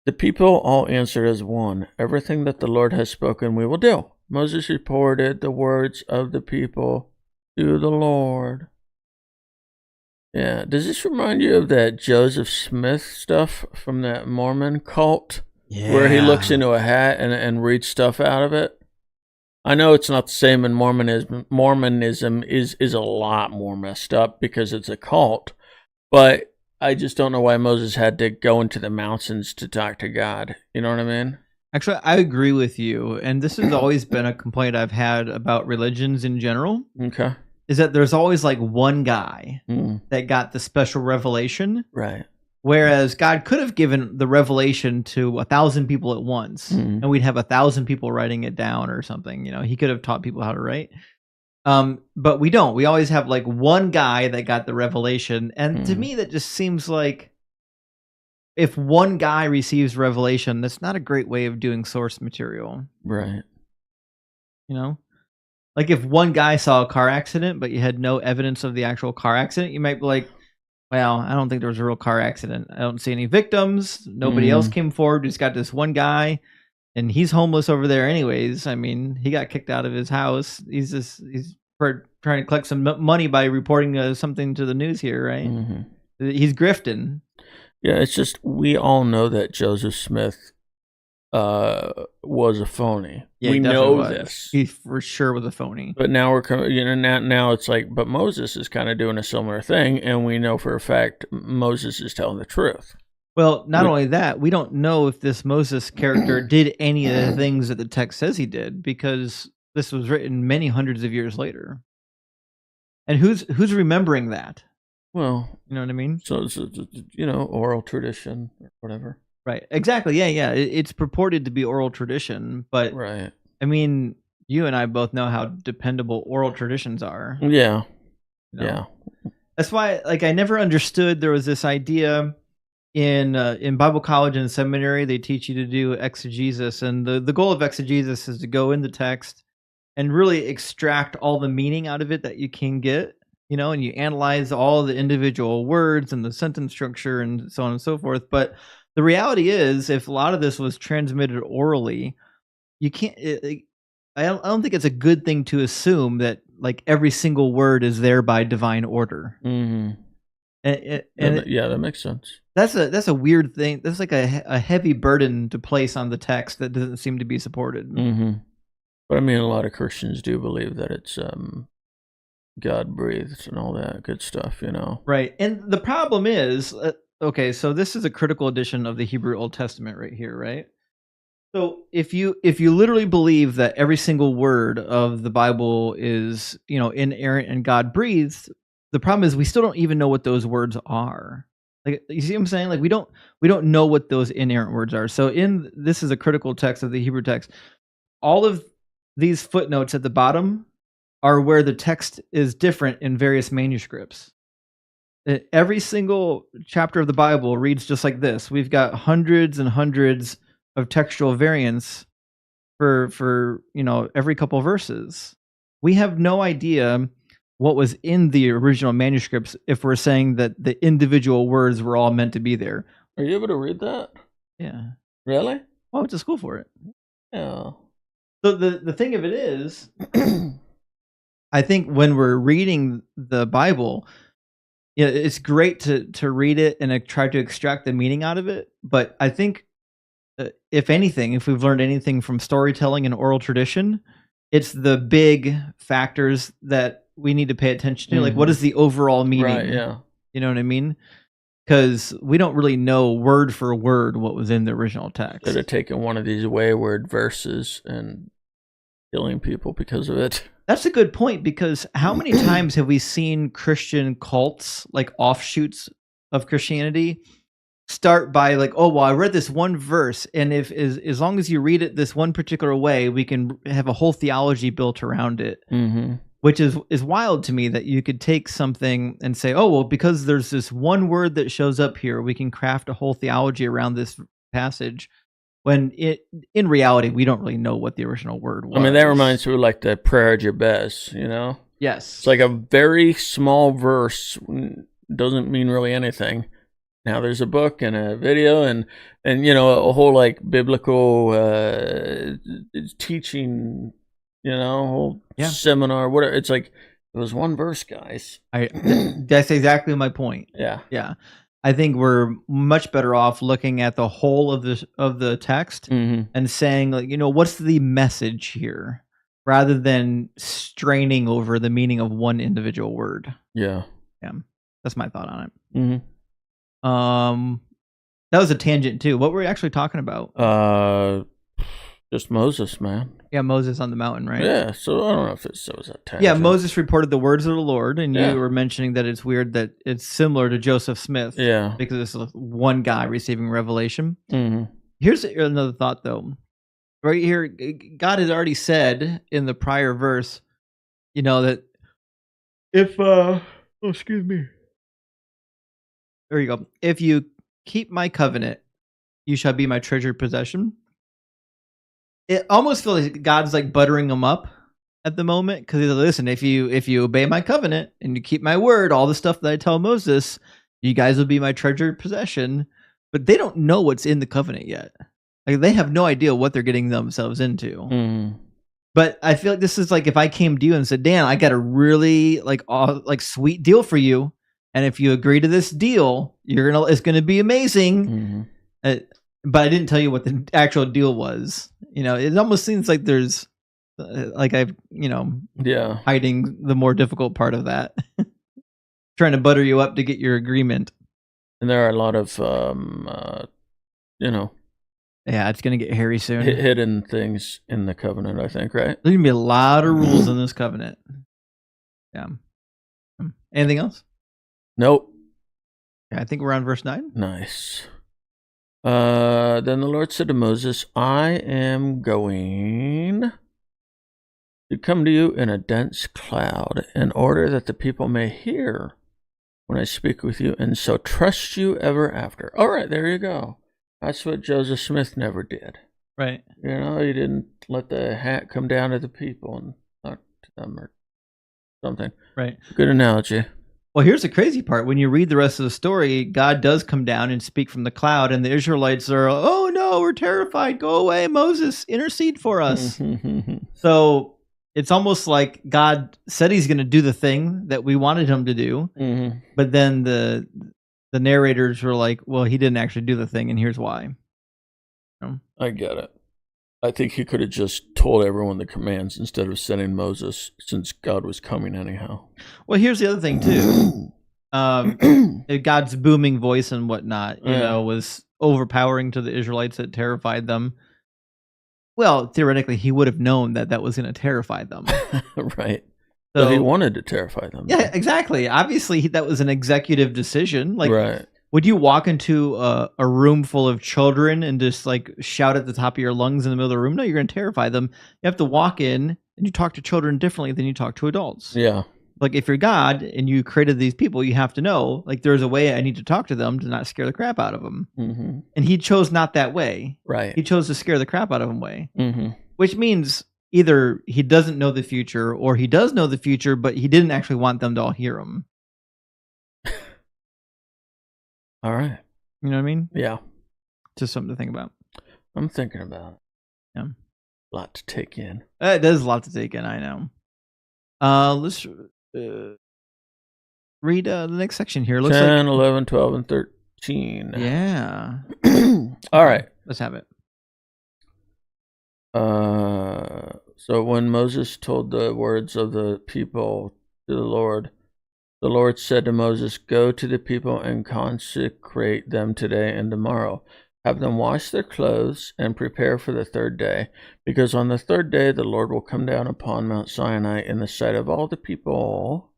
The people all answered as one, "Everything that the Lord has spoken we will do." Moses reported the words of the people to the Lord. Yeah, does this remind you of that Joseph Smith stuff from that Mormon cult? Yeah. Where he looks into a hat and reads stuff out of it? I know it's not the same in Mormonism. Mormonism is a lot more messed up because it's a cult. But I just don't know why Moses had to go into the mountains to talk to God. You know what I mean? Actually, I agree with you. And this has always been a complaint I've had about religions in general. Okay. Is that there's always like one guy that got the special revelation. Right. Whereas God could have given the revelation to 1,000 people at once, and we'd have 1,000 people writing it down or something. You know, he could have taught people how to write. But we don't. We always have like one guy that got the revelation. And to me, that just seems like if one guy receives revelation, that's not a great way of doing source material. Right. You know? Like if one guy saw a car accident, but you had no evidence of the actual car accident, you might be like, well, I don't think there was a real car accident. I don't see any victims. Nobody else came forward. Just got this one guy. and he's homeless over there anyways. I mean, he got kicked out of his house. He's trying to collect some money by reporting something to the news here, right? He's grifting. Yeah, it's just we all know that Joseph Smith was a phony. Yeah, we know this. He for sure was a phony. But now now it's like, but Moses is kind of doing a similar thing, and we know for a fact Moses is telling the truth. Well, not only that, we don't know if this Moses character did any of the things that the text says he did, because this was written many hundreds of years later. And who's remembering that? Well, you know what I mean? So it's, oral tradition or whatever. Right. Exactly. Yeah. It's purported to be oral tradition, but right. I mean, you and I both know how dependable oral traditions are. Yeah. You know? Yeah. That's why, like, I never understood there was this idea in Bible college and seminary. They teach you to do exegesis, and the goal of exegesis is to go in the text and really extract all the meaning out of it that you can get. And you analyze all the individual words and the sentence structure and so on and so forth. But the reality is, if a lot of this was transmitted orally, you can't. I don't think it's a good thing to assume that like every single word is there by divine order. Mm-hmm. That makes sense. That's a weird thing. That's like a heavy burden to place on the text that doesn't seem to be supported. Mm-hmm. But I mean, a lot of Christians do believe that it's God breathes and all that good stuff, Right. And the problem is, okay, so this is a critical edition of the Hebrew Old Testament right here, right? So if you literally believe that every single word of the Bible is, inerrant and God breathed, the problem is we still don't even know what those words are. Like, you see what I'm saying? Like, we don't know what those inerrant words are. So this is a critical text of the Hebrew text. All of these footnotes at the bottom are where the text is different in various manuscripts. Every single chapter of the Bible reads just like this. We've got hundreds and hundreds of textual variants for every couple of verses. We have no idea what was in the original manuscripts if we're saying that the individual words were all meant to be there. Are you able to read that? Yeah. Really? Well, I went to school for it. Yeah. So the thing of it is, I think when we're reading the Bible, it's great to read it and try to extract the meaning out of it. But I think, if anything, if we've learned anything from storytelling and oral tradition, it's the big factors that we need to pay attention to. Mm-hmm. Like, what is the overall meaning? Right, yeah. You know what I mean? Because we don't really know word for word what was in the original text. They're taking one of these wayward verses and killing people because of it. That's a good point, because how many times have we seen Christian cults, like offshoots of Christianity, start by like, oh, well, I read this one verse, and if as long as you read it this one particular way, we can have a whole theology built around it. Mm-hmm. Which is wild to me, that you could take something and say, oh, well, because there's this one word that shows up here, we can craft a whole theology around this passage. When in reality, we don't really know what the original word was. I mean, that reminds me of like the prayer Jabez, Yes. It's like a very small verse, doesn't mean really anything. Now there's a book and a video and a whole like biblical teaching, whole seminar, whatever. It's like, it was one verse, guys. That's exactly my point. Yeah. Yeah. I think we're much better off looking at the whole of the text and saying, like, what's the message here, rather than straining over the meaning of one individual word. Yeah. Yeah. That's my thought on it. Mm-hmm. That was a tangent too. What were we actually talking about? Just Moses, man. Yeah, Moses on the mountain, right? Yeah, so I don't know if it was a tangent. Yeah, Moses reported the words of the Lord, and you were mentioning that it's weird that it's similar to Joseph Smith. Yeah. Because it's one guy receiving revelation. Mm-hmm. Here's another thought, though. Right here, God has already said in the prior verse, that if, excuse me. There you go. If you keep my covenant, you shall be my treasured possession. It almost feels like God's like buttering them up at the moment, because he's like, listen, if you obey my covenant and you keep my word, all the stuff that I tell Moses, you guys will be my treasured possession. But they don't know what's in the covenant yet. Like they have no idea what they're getting themselves into. Mm. But I feel like this is like if I came to you and said, Dan, I got a really like sweet deal for you, and if you agree to this deal, it's gonna be amazing. Mm-hmm. But I didn't tell you what the actual deal was. It almost seems like there's hiding the more difficult part of that, trying to butter you up to get your agreement. And there are a lot of yeah, it's gonna get hairy soon. Hidden things in the covenant, I think, right? There's gonna be a lot of rules in this covenant. Yeah. Anything else? Nope. Yeah, I think we're on verse 9. Nice. Then the Lord said to Moses, I am going to come to you in a dense cloud in order that the people may hear when I speak with you, and so trust you ever after. All right, there you go. That's what Joseph Smith never did. Right. He didn't let the hat come down to the people and talk to them or something. Right. Good analogy. Well, here's the crazy part. When you read the rest of the story, God does come down and speak from the cloud, and the Israelites are, oh no, we're terrified. Go away, Moses, intercede for us. So it's almost like God said he's going to do the thing that we wanted him to do, but then the narrators were like, well, he didn't actually do the thing, and here's why. I get it. I think he could have just told everyone the commands instead of sending Moses, since God was coming anyhow. Well, here's the other thing, too. God's booming voice and whatnot, was overpowering to the Israelites that terrified them. Well, theoretically, he would have known that was going to terrify them. Right. So he wanted to terrify them. Yeah, exactly. Obviously, that was an executive decision. Like, right. Would you walk into a room full of children and just like shout at the top of your lungs in the middle of the room? No, you're going to terrify them. You have to walk in and you talk to children differently than you talk to adults. Yeah. Like if you're God and you created these people, you have to know like there's a way I need to talk to them to not scare the crap out of them. And he chose not that way. Right. He chose to scare the crap out of them way. Which means either he doesn't know the future or he does know the future, but he didn't actually want them to all hear him. All right. You know what I mean? Yeah. Just something to think about. I'm thinking about it. Yeah. A lot to take in. It is a lot to take in, I know. Let's read the next section here. Looks 10, 11, 12, and 13. Yeah. All right. Let's have it. So when Moses told the words of the people to the Lord said to Moses, go to the people and consecrate them today and tomorrow. Have them wash their clothes and prepare for the third day, because on the third day the Lord will come down upon Mount Sinai in the sight of all the people.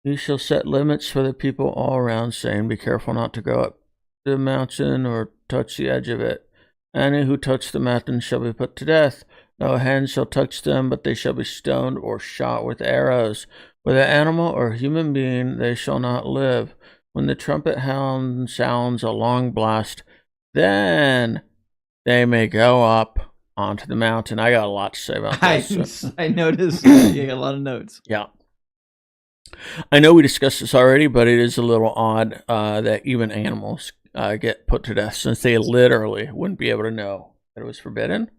He shall set limits for the people all around, saying, be careful not to go up the mountain or touch the edge of it. Any who touch the mountain shall be put to death. No hand shall touch them, but they shall be stoned or shot with arrows. With an animal or human being they shall not live. When the trumpet hound sounds a long blast, then they may go up onto the mountain. I got a lot to say about this. I noticed you got a lot of notes. Yeah. I know we discussed this already, but it is a little odd that even animals get put to death, since they literally wouldn't be able to know that it was forbidden.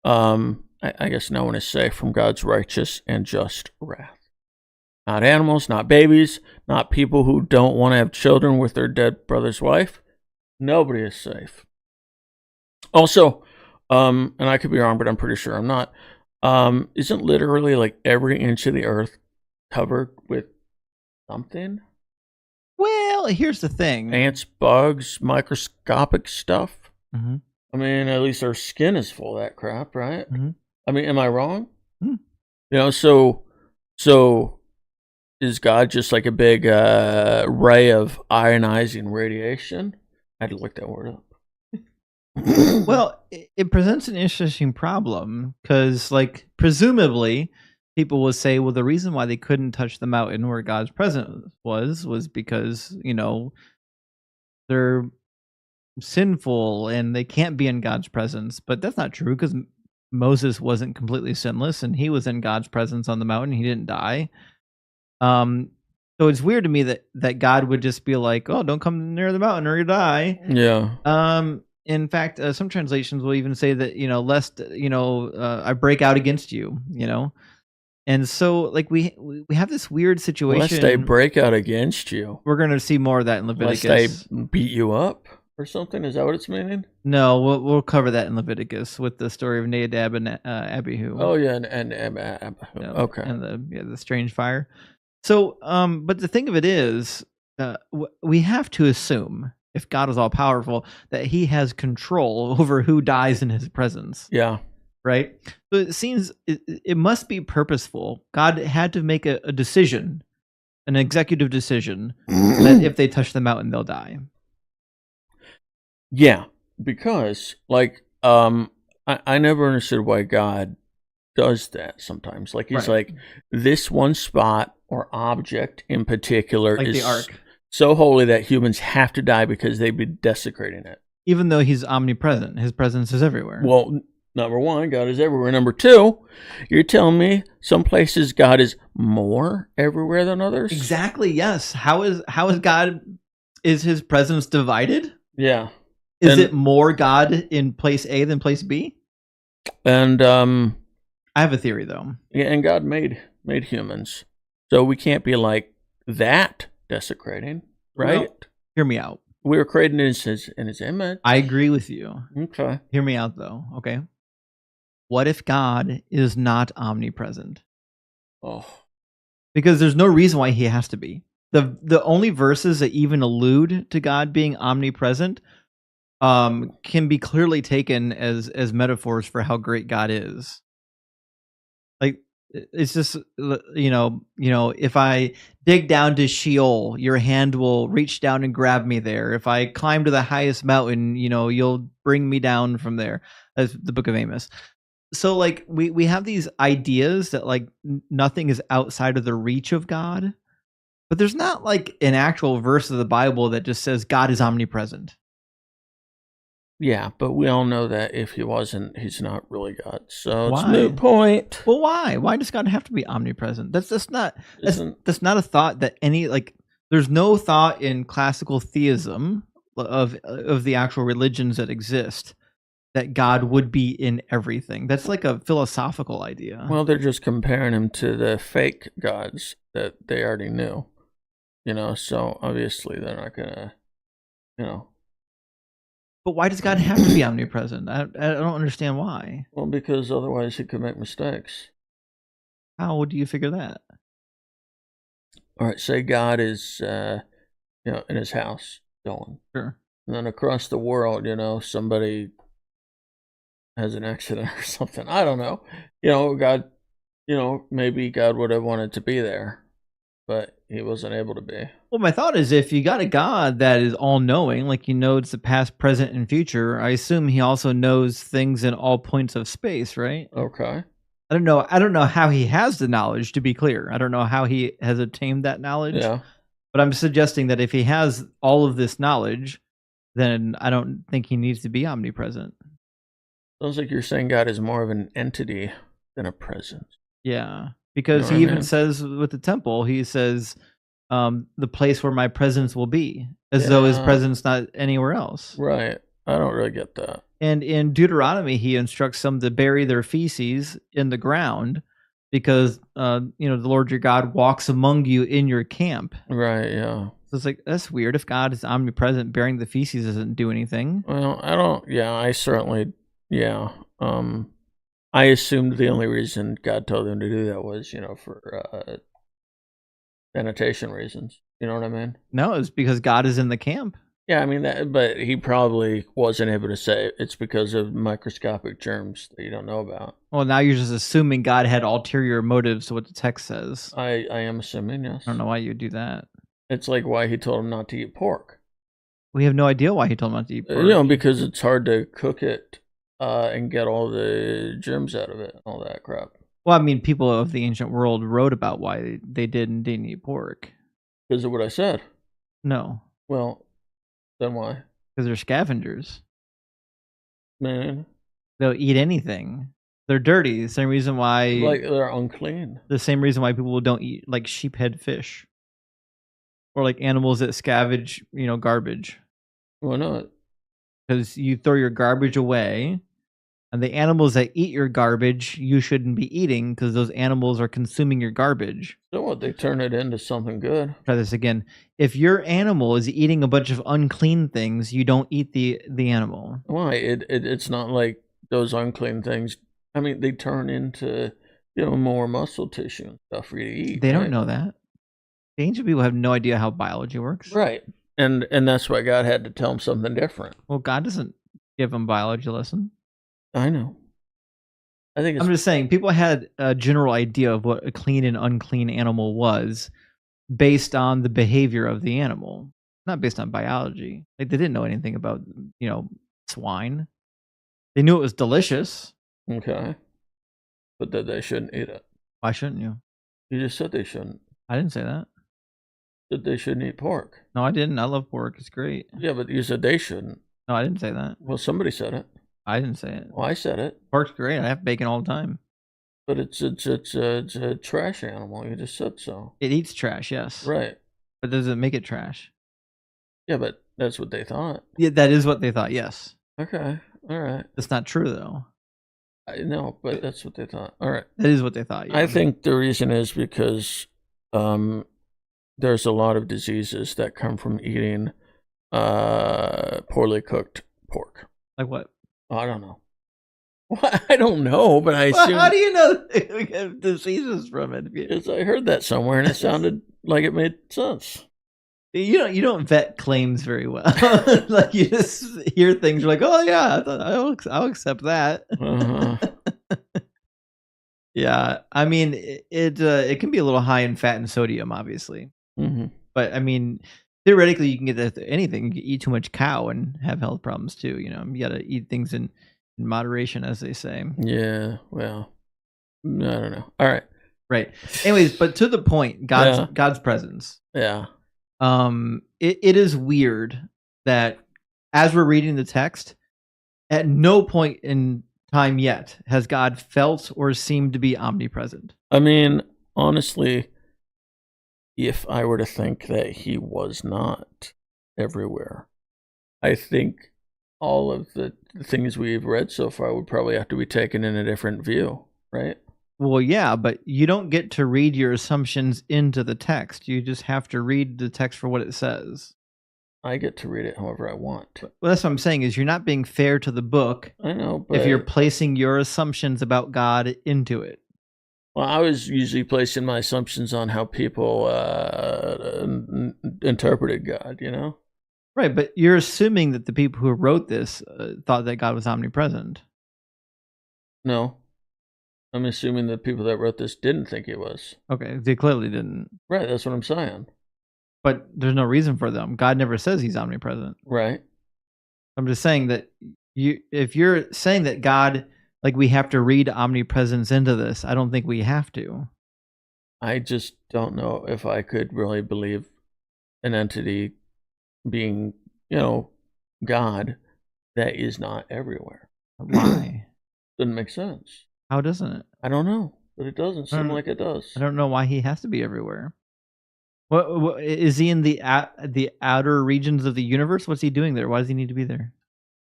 I guess no one is safe from God's righteous and just wrath. Not animals, not babies, not people who don't want to have children with their dead brother's wife. Nobody is safe. Also, and I could be wrong, but I'm pretty sure I'm not, isn't literally like every inch of the earth covered with something? Well, here's the thing. Ants, bugs, microscopic stuff. Mm-hmm. I mean, at least our skin is full of that crap, right? Mm-hmm. I mean, am I wrong? Mm-hmm. So is God just like a big ray of ionizing radiation? I had to look that word up. Well, it presents an interesting problem because, like, presumably people will say, well, the reason why they couldn't touch the mountain where God's presence was because, they're sinful and they can't be in God's presence. But that's not true, because Moses wasn't completely sinless and he was in God's presence on the mountain. He didn't die. So it's weird to me that God would just be like, oh, don't come near the mountain or you die. Yeah. In fact, some translations will even say that, lest, I break out against you, And so, like, we have this weird Lest they situation. break out against you. We're going to see more of that in Lest Leviticus. they beat you up or something? Is that what it's meaning? No, we'll cover that in Leviticus with the story of Nadab and Abihu. Oh, yeah, and okay. And the strange fire. So, but the thing of it is, we have to assume, if God is all powerful, that He has control over who dies in His presence. Yeah. Right. So it seems it must be purposeful. God had to make a decision, an executive decision, that if they touch the mountain, they'll die. Yeah, because I never understood why God does that sometimes. Like he's like, this one spot or object in particular Like is the ark. So holy that humans have to die because they'd be desecrating it. Even though He's omnipresent, His presence is everywhere. Well, number one, God is everywhere. Number two, you're telling me some places God is more everywhere than others? Exactly, yes. How is God, is His presence divided? Yeah. Is it more God in place A than place B? And I have a theory though. Yeah, and God made humans. So we can't be like that desecrating, right? Well, hear me out. We were created in his image. I agree with you. Okay. Hear me out though, okay? What if God is not omnipresent? Oh. Because there's no reason why He has to be. The only verses that even allude to God being omnipresent can be clearly taken as metaphors for how great God is. Like, it's just, if I dig down to Sheol, your hand will reach down and grab me there. If I climb to the highest mountain, you'll bring me down from there. That's the book of Amos. So, like, we have these ideas that, like, nothing is outside of the reach of God, but there's not, like, an actual verse of the Bible that just says God is omnipresent. Yeah, but we all know that if He wasn't, He's not really God. So Why? It's a moot point. Well, why? Why does God have to be omnipresent? That's not a thought that any, like, there's no thought in classical theism of the actual religions that exist that God would be in everything. That's like a philosophical idea. Well, they're just comparing Him to the fake gods that they already knew. So obviously they're not gonna, But why does God have to be omnipresent? I don't understand why. Well, because otherwise He could make mistakes. How do you figure that? All right, say God is, in His house going. Sure. And then across the world, somebody has an accident or something. I don't know. God, maybe God would have wanted to be there, but He wasn't able to be. Well, my thought is, if you got a God that is all-knowing, like it's the past, present, and future, I assume He also knows things in all points of space, right? Okay. I don't know how He has the knowledge, to be clear. I don't know how He has obtained that knowledge. Yeah. But I'm suggesting that if He has all of this knowledge, then I don't think He needs to be omnipresent. Sounds like you're saying God is more of an entity than a presence. Yeah, because He even says with the temple, He says, the place where my presence will be, as though His presence not anywhere else. Right. I don't really get that. And in Deuteronomy, He instructs some to bury their feces in the ground because, the Lord your God walks among you in your camp. Right, yeah. So it's like, that's weird. If God is omnipresent, burying the feces doesn't do anything. Well, I assumed the only reason God told them to do that was, for sanitation reasons. You know what I mean? No, it's because God is in the camp. Yeah, I mean that, but He probably wasn't able to say it's because of microscopic germs that you don't know about. Well, now you're just assuming God had ulterior motives to what the text says. I am assuming, yes. I don't know why you would do that. It's like why He told him not to eat pork. We have no idea why He told him not to eat pork. Because it's hard to cook it and get all the germs out of it and all that crap. Well, I mean, people of the ancient world wrote about why they did and didn't eat pork. Because of what I said? No. Well, then why? Because they're scavengers. Man. They'll eat anything. They're dirty. The same reason why... Like, they're unclean. The same reason why people don't eat, like, sheephead fish. Or, like, animals that scavenge, garbage. Why not? because you throw your garbage away, and the animals that eat your garbage you shouldn't be eating because those animals are consuming your garbage. So what? They turn it into something good. Try this again. If your animal is eating a bunch of unclean things, you don't eat the animal. Why? It's not like those unclean things. I mean, they turn into more muscle tissue and stuff for you to eat. They don't know that. The ancient people have no idea how biology works. Right. And that's why God had to tell them something different. Well, God doesn't give them biology lesson. I know. I'm just saying, people had a general idea of what a clean and unclean animal was based on the behavior of the animal, not based on biology. Like, they didn't know anything about, swine. They knew it was delicious. Okay. But that they shouldn't eat it. Why shouldn't you? You just said they shouldn't. I didn't say that. That they shouldn't eat pork. No, I didn't. I love pork. It's great. Yeah, but you said they shouldn't. No, I didn't say that. Well, somebody said it. I didn't say it. Well, I said it. Pork's great. I have bacon all the time. But it's a trash animal. You just said so. It eats trash, yes. Right. But does it make it trash? Yeah, but that's what they thought. Yeah, that is what they thought, yes. Okay. All right. That's not true, though. I know, but that's what they thought. All right. That is what they thought, yeah. I think the reason is because there's a lot of diseases that come from eating poorly cooked pork. Like what? I don't know. Well, I don't know, but I assume. How do you know we get diseases from it? Because I heard that somewhere and it sounded like it made sense. You don't vet claims very well. Like, you just hear things, you're like, oh yeah, I'll accept that. Yeah, I mean, it can be a little high in fat and sodium, obviously. But I mean, theoretically, you can get that with anything. You can eat too much cow and have health problems too. You got to eat things in moderation, as they say. Yeah, well, I don't know. All right. Right. Anyways, but to the point, God's presence. Yeah. It is weird that as we're reading the text, at no point in time yet has God felt or seemed to be omnipresent. I mean, honestly, if I were to think that he was not everywhere, I think all of the things we've read so far would probably have to be taken in a different view, right? Well, yeah, but you don't get to read your assumptions into the text. You just have to read the text for what it says. I get to read it however I want. Well, that's what I'm saying, is you're not being fair to the book. I know, but if you're placing your assumptions about God into it. Well, I was usually placing my assumptions on how people interpreted God, Right, but you're assuming that the people who wrote this thought that God was omnipresent. No. I'm assuming the people that wrote this didn't think he was. Okay, they clearly didn't. Right, that's what I'm saying. But there's no reason for them. God never says he's omnipresent. Right. I'm just saying that if you're saying that God, like, we have to read omnipresence into this, I don't think we have to. I just don't know if I could really believe an entity being, God that is not everywhere. Why? Doesn't make sense. How doesn't it? I don't know, but it doesn't seem like it does. I don't know why he has to be everywhere. What is he in the outer regions of the universe? What's he doing there? Why does he need to be there?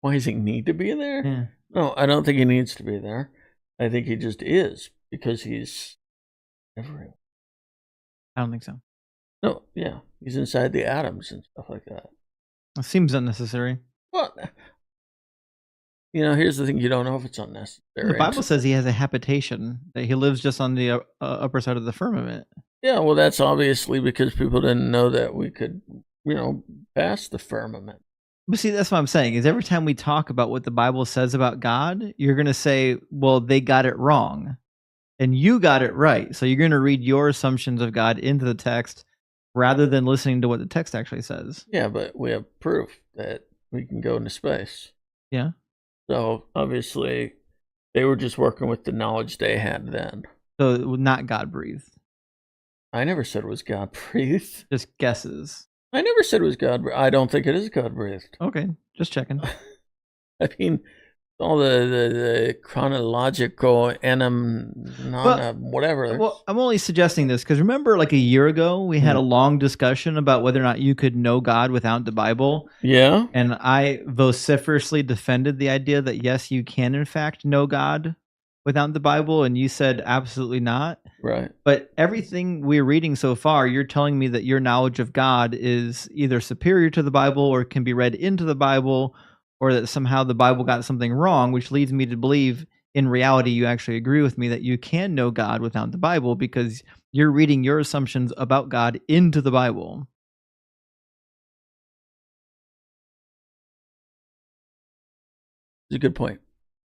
Why does he need to be there? Yeah. No, I don't think he needs to be there. I think he just is because he's everywhere. I don't think so. No, yeah, he's inside the atoms and stuff like that. It seems unnecessary. Well, here's the thing: you don't know if it's unnecessary. The Bible says he has a habitation, that he lives just on the upper side of the firmament. Yeah, well, that's obviously because people didn't know that we could, pass the firmament. But see, that's what I'm saying, is every time we talk about what the Bible says about God, you're going to say, well, they got it wrong. And you got it right. So you're going to read your assumptions of God into the text rather than listening to what the text actually says. Yeah, but we have proof that we can go into space. Yeah. So obviously they were just working with the knowledge they had then. So not God breathed. I never said it was God breathed. Just guesses. I never said it was God breathed. I don't think it is God breathed. Okay, just checking. I mean, all the chronological whatever. Well, I'm only suggesting this because remember, like a year ago, we had a long discussion about whether or not you could know God without the Bible. Yeah. And I vociferously defended the idea that yes, you can in fact know God without the Bible, and you said absolutely not. Right. But everything we're reading so far, you're telling me that your knowledge of God is either superior to the Bible or can be read into the Bible, or that somehow the Bible got something wrong, which leads me to believe in reality you actually agree with me that you can know God without the Bible because you're reading your assumptions about God into the Bible. It's a good point.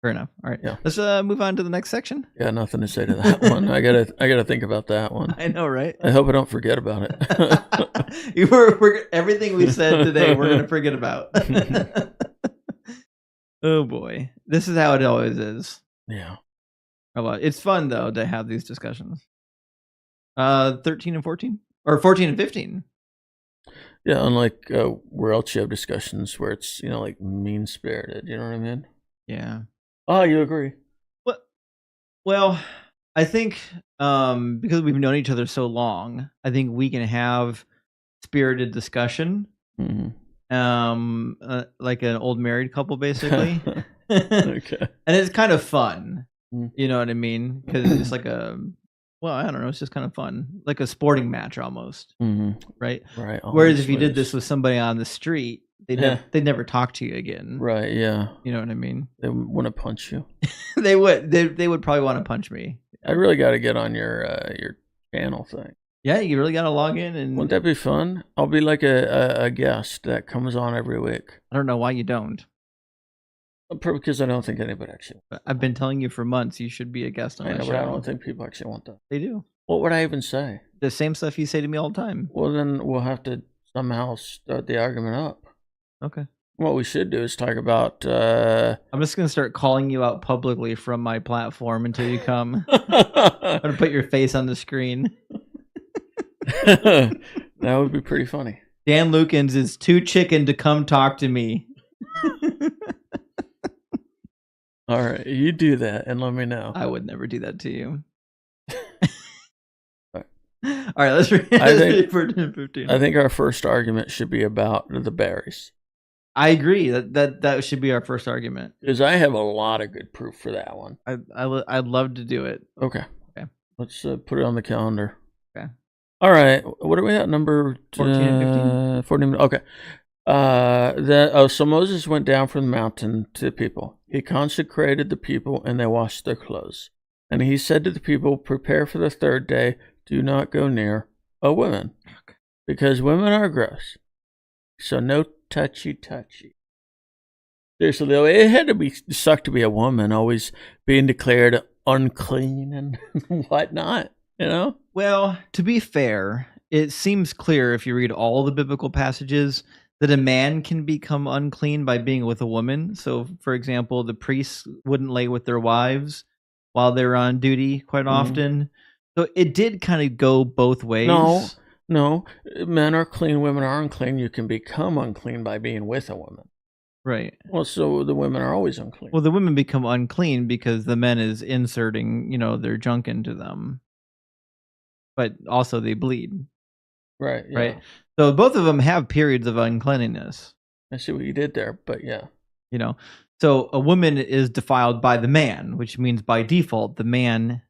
Fair enough. All right. Yeah. Let's move on to the next section. Yeah, nothing to say to that one. I gotta think about that one. I know, right? I hope I don't forget about it. Everything we said today, we're gonna forget about. Oh boy, this is how it always is. Yeah. It's fun though to have these discussions. 13 and 14, or 14 and 15. Yeah, unlike where else you have discussions where it's like mean spirited. You know what I mean? Yeah. Oh, you agree? Well, I think because we've known each other so long, I think we can have spirited discussion. Mm-hmm. Like an old married couple, basically. Okay. And it's kind of fun. You know what I mean? Because it's like I don't know. It's just kind of fun, like a sporting match almost, right? Right. Whereas if you did this with somebody on the street, they'd never talk to you again. Right. Yeah. You know what I mean? They want to punch you. They would. They would probably want to punch me. I really got to get on your channel thing. Yeah, you really got to log in and. Wouldn't that be fun? I'll be like a guest that comes on every week. I don't know why you don't. Because I don't think anybody actually. I've been telling you for months you should be a guest on my show. But I don't think people actually want that. They do. What would I even say? The same stuff you say to me all the time. Well, then we'll have to somehow start the argument up. Okay. What we should do is talk about... I'm just going to start calling you out publicly from my platform until you come. I'm going to put your face on the screen. That would be pretty funny. Dan Lukens is too chicken to come talk to me. All right, you do that and let me know. I would never do that to you. All right, let's read 15. I think our first argument should be about the berries. I agree that should be our first argument. Because I have a lot of good proof for that one. I'd love to do it. Okay. Let's put it on the calendar. Okay. All right. What are we at? Number 14 and 15? 14. Okay. So Moses went down from the mountain to the people. He consecrated the people, and they washed their clothes. And he said to the people, "Prepare for the third day. Do not go near a woman, because women are gross. So no touchy. Seriously, though, it had to suck to be a woman, always being declared unclean and whatnot. Well, to be fair, it seems clear if you read all the biblical passages that a man can become unclean by being with a woman. So, for example, the priests wouldn't lay with their wives while they're on duty quite often. So it did kind of go both ways. No. Men are clean, women are unclean. You can become unclean by being with a woman. Right. Well, so the women are always unclean. Well, the women become unclean because the men is inserting, their junk into them. But also they bleed. Right. Yeah. Right. So both of them have periods of uncleanliness. I see what you did there, but yeah. So a woman is defiled by the man, which means by default, the man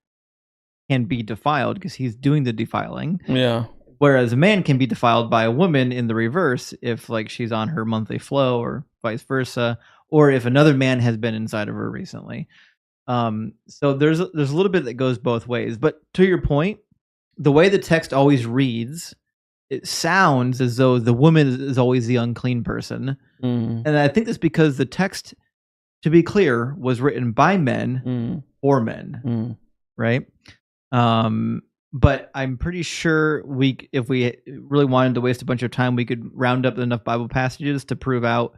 can be defiled because he's doing the defiling. Yeah. Whereas a man can be defiled by a woman in the reverse if she's on her monthly flow or vice versa, or if another man has been inside of her recently. So there's a little bit that goes both ways. But to your point, the way the text always reads, it sounds as though the woman is always the unclean person. And I think that's because the text, to be clear, was written by men for men, right? But I'm pretty sure if we really wanted to waste a bunch of time, we could round up enough Bible passages to prove out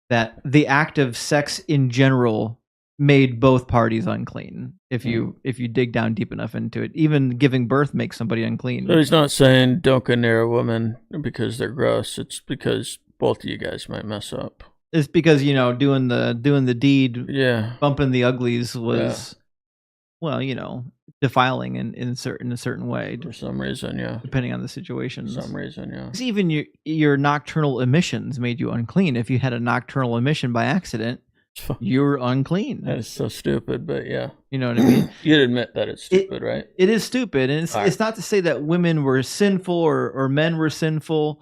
that the act of sex in general made both parties unclean. If you dig down deep enough into it, even giving birth makes somebody unclean. So he's not saying don't go near a woman because they're gross. It's because both of you guys might mess up. It's because, doing the deed, Yeah. bumping the uglies was, well, defiling in a certain way, For some reason, yeah. depending on the For situations. some reason, yeah. 'Cause even your nocturnal emissions made you unclean. If you had a nocturnal emission by accident, you're unclean. That is so stupid, but yeah. You know what I mean? You'd admit that it's stupid, right? It is stupid, and it's not to say that women were sinful or men were sinful.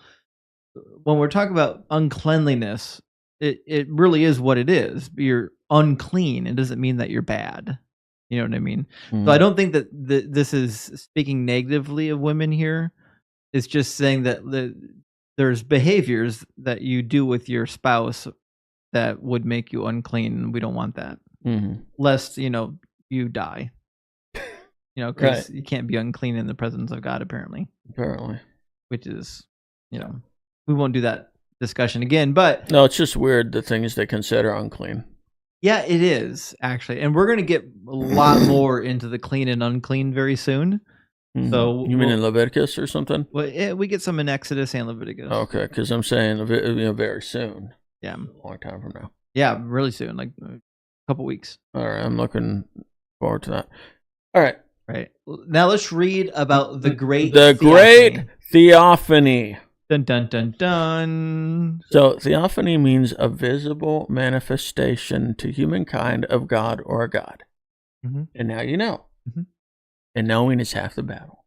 When we're talking about uncleanliness, it really is what it is. You're unclean. It doesn't mean that you're bad. You know what I mean? So I don't think that this is speaking negatively of women here. It's just saying that there's behaviors that you do with your spouse that would make you unclean, and we don't want that. Lest, you die. Because you can't be unclean in the presence of God, apparently. Which is, we won't do that discussion again, but... No, it's just weird, the things they consider unclean. Yeah, it is, actually. And we're going to get a lot more into the clean and unclean very soon. So you mean in Leviticus or something? Well, we get some in Exodus and Leviticus. Okay, because I'm saying very soon. Yeah. A long time from now. Yeah, really soon, like a couple weeks. All right, I'm looking forward to that. All right. Right. Now let's read about the great theophany. Dun, dun, dun, dun. So theophany means a visible manifestation to humankind of God or a God. And now you know. And knowing is half the battle.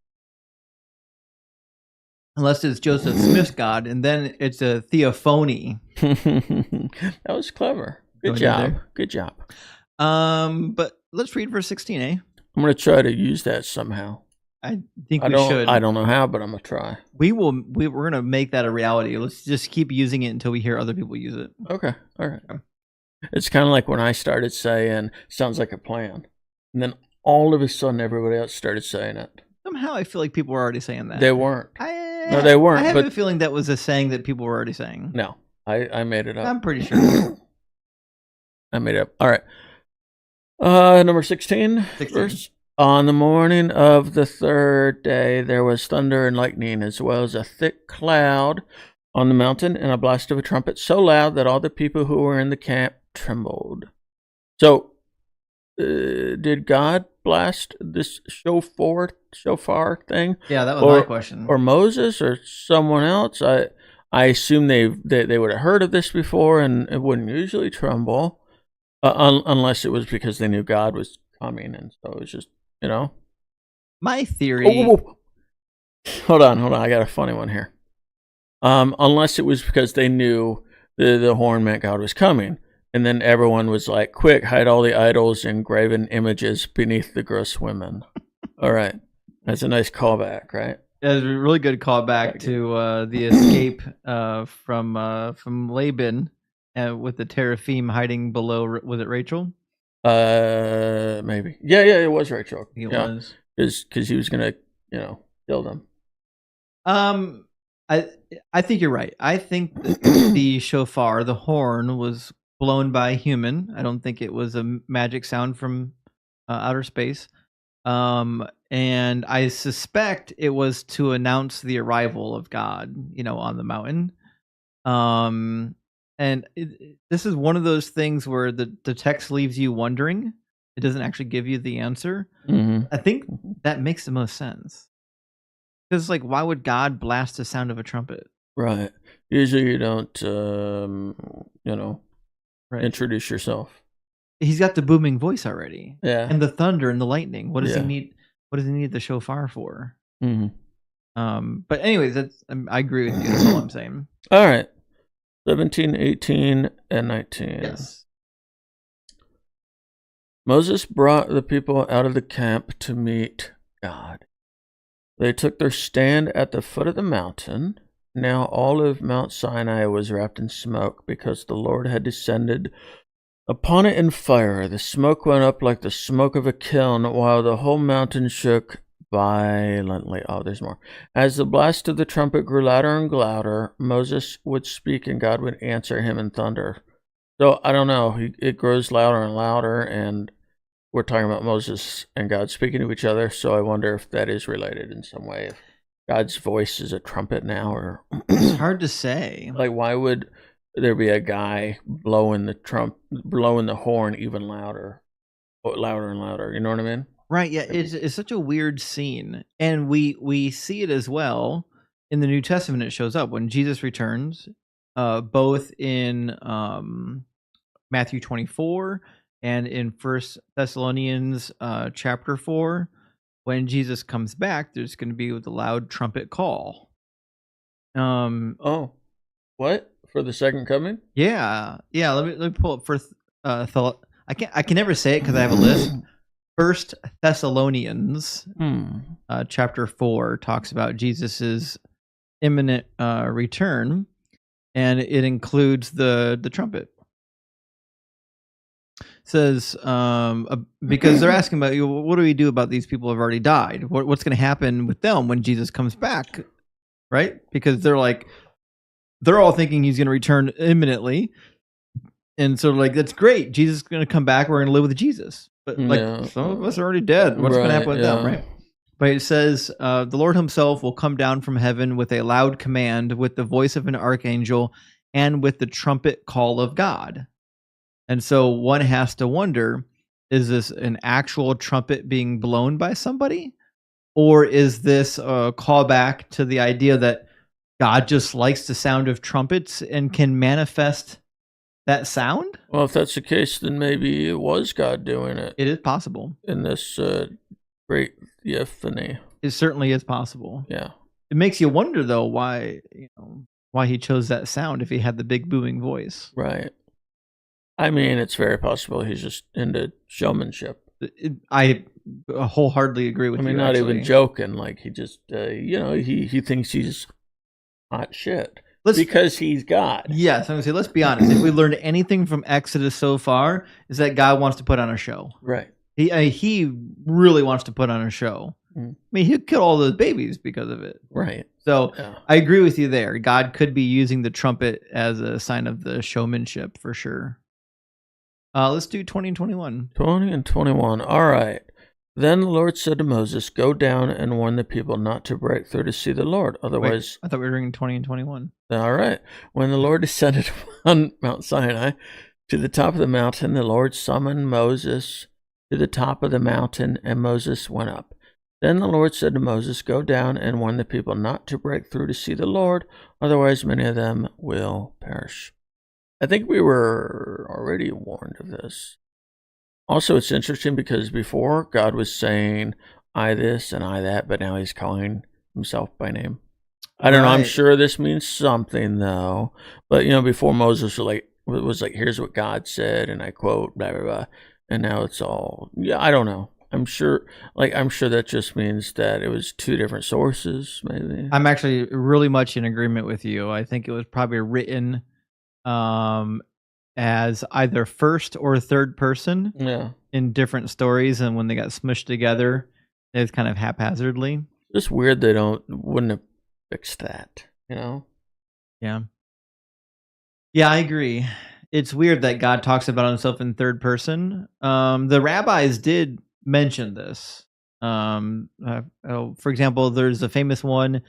Unless it's Joseph Smith's God, and then it's a theophany. That was clever. Good job. Good job. But let's read verse 16, eh? I'm going to try to use that somehow. I think we should. I don't know how, but I'm going to try. We're going to make that a reality. Let's just keep using it until we hear other people use it. Okay. All right. It's kind of like when I started saying, sounds like a plan. And then all of a sudden, everybody else started saying it. Somehow I feel like people were already saying that. They weren't. No, they weren't. I have a feeling that was a saying that people were already saying. No, I made it up. I'm pretty sure. I made it up. All right. Number 16. Verse. On the morning of the third day, there was thunder and lightning, as well as a thick cloud on the mountain, and a blast of a trumpet so loud that all the people who were in the camp trembled. So, did God blast this shofar thing? Yeah, that was my question. Or Moses or someone else? I assume they would have heard of this before, and it wouldn't usually tremble, unless it was because they knew God was coming, and so it was just, My theory. Hold on. I got a funny one here. Unless it was because they knew the horn meant God was coming. And then everyone was like, quick, hide all the idols and graven images beneath the gross women. All right. That's a nice callback, right? It's a really good callback to the escape from Laban with the teraphim hiding below. Was it Rachel? Maybe. Yeah, it was Rachel. It was. Because he was going to, kill them. I think you're right. I think the shofar, the horn, was blown by a human. I don't think it was a magic sound from outer space. And I suspect it was to announce the arrival of God, on the mountain. And this is one of those things where the text leaves you wondering. It doesn't actually give you the answer. I think that makes the most sense. Because, why would God blast the sound of a trumpet? Right. Usually you don't, introduce yourself. He's got the booming voice already. Yeah. And the thunder and the lightning. What does he need? What does he need the shofar for? But anyways, I agree with you. That's all I'm saying. All right. 17, 18, and 19. Yes. Moses brought the people out of the camp to meet God. They took their stand at the foot of the mountain. Now all of Mount Sinai was wrapped in smoke because the Lord had descended upon it in fire. The smoke went up like the smoke of a kiln, while the whole mountain shook violently. Oh, there's more. As the blast of the trumpet grew louder and louder, Moses would speak and God would answer him in thunder. So I don't know. It grows louder and louder, and we're talking about Moses and God speaking to each other. So I wonder if that is related in some way. If God's voice is a trumpet now, or it's hard to say. Why would there'd be a guy blowing the horn even louder, louder and louder. You know what I mean? Right, yeah, it's such a weird scene, and we see it as well in the New Testament. It shows up when Jesus returns, both in Matthew 24 and in First Thessalonians chapter 4. When Jesus comes back, there's going to be with a loud trumpet call. Oh, what for the second coming? Yeah. Let me pull up first. I can never say it because I have a list. First Thessalonians chapter 4 talks about Jesus's imminent return, and it includes the trumpet. It says because they're asking about what do we do about these people who have already died? What's going to happen with them when Jesus comes back? Right? Because they're all thinking he's going to return imminently. And so, that's great. Jesus is going to come back. We're going to live with Jesus. But, some of us are already dead. What's going to happen with them, right? But it says, the Lord himself will come down from heaven with a loud command, with the voice of an archangel, and with the trumpet call of God. And so one has to wonder, is this an actual trumpet being blown by somebody? Or is this a callback to the idea that God just likes the sound of trumpets and can manifest that sound? Well, if that's the case, then maybe it was God doing it. It is possible. In this great theophany. It certainly is possible. Yeah. It makes you wonder, though, why he chose that sound if he had the big booming voice. Right. I mean, it's very possible he's just into showmanship. I wholeheartedly agree with you. I mean, not even joking. Like, he just, he thinks he's hot shit. Because he's God. Yes, I'm going to say, let's be honest. If we learned anything from Exodus so far, is that God wants to put on a show. Right. He really wants to put on a show. I mean, he'd kill all those babies because of it. Right. So I agree with you there. God could be using the trumpet as a sign of the showmanship for sure. Let's do 20 and 21. 20 and 21. All right. Then the Lord said to Moses, "Go down and warn the people not to break through to see the Lord. Otherwise..." Wait, I thought we were reading 20 and 21. All right. When the Lord descended on Mount Sinai to the top of the mountain, the Lord summoned Moses to the top of the mountain, and Moses went up. Then the Lord said to Moses, "Go down and warn the people not to break through to see the Lord. Otherwise, many of them will perish." I think we were already warned of this. Also, it's interesting because before God was saying, "I this and I that," but now he's calling himself by name. I don't know. I'm sure this means something, though. But, before Moses was like, "Here's what God said," and I quote, blah, blah, blah. And now it's all, I don't know. I'm sure that just means that it was two different sources, maybe. I'm actually really much in agreement with you. I think it was probably written as either first or third person in different stories, and when they got smushed together, it's kind of haphazardly. It's weird they wouldn't have fixed that, Yeah. Yeah, I agree. It's weird that God talks about himself in third person. The rabbis did mention this. For example, there's a famous one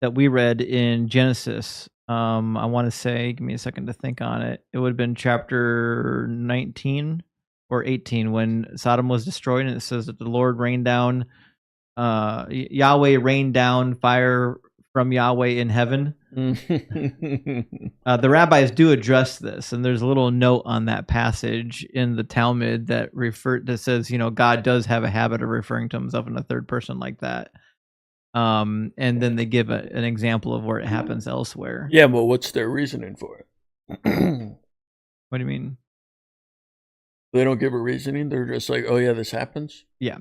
that we read in Genesis. I want to say, give me a second to think on it. It would have been chapter 19 or 18 when Sodom was destroyed, and it says that the Lord rained down, Yahweh rained down fire from Yahweh in heaven. The rabbis do address this, and there's a little note on that passage in the Talmud that says, God does have a habit of referring to himself in a third person like that. And then they give an example of where it happens elsewhere. Yeah, but what's their reasoning for it? What do you mean? They don't give a reasoning? They're just like, "Oh yeah, this happens?" Yeah.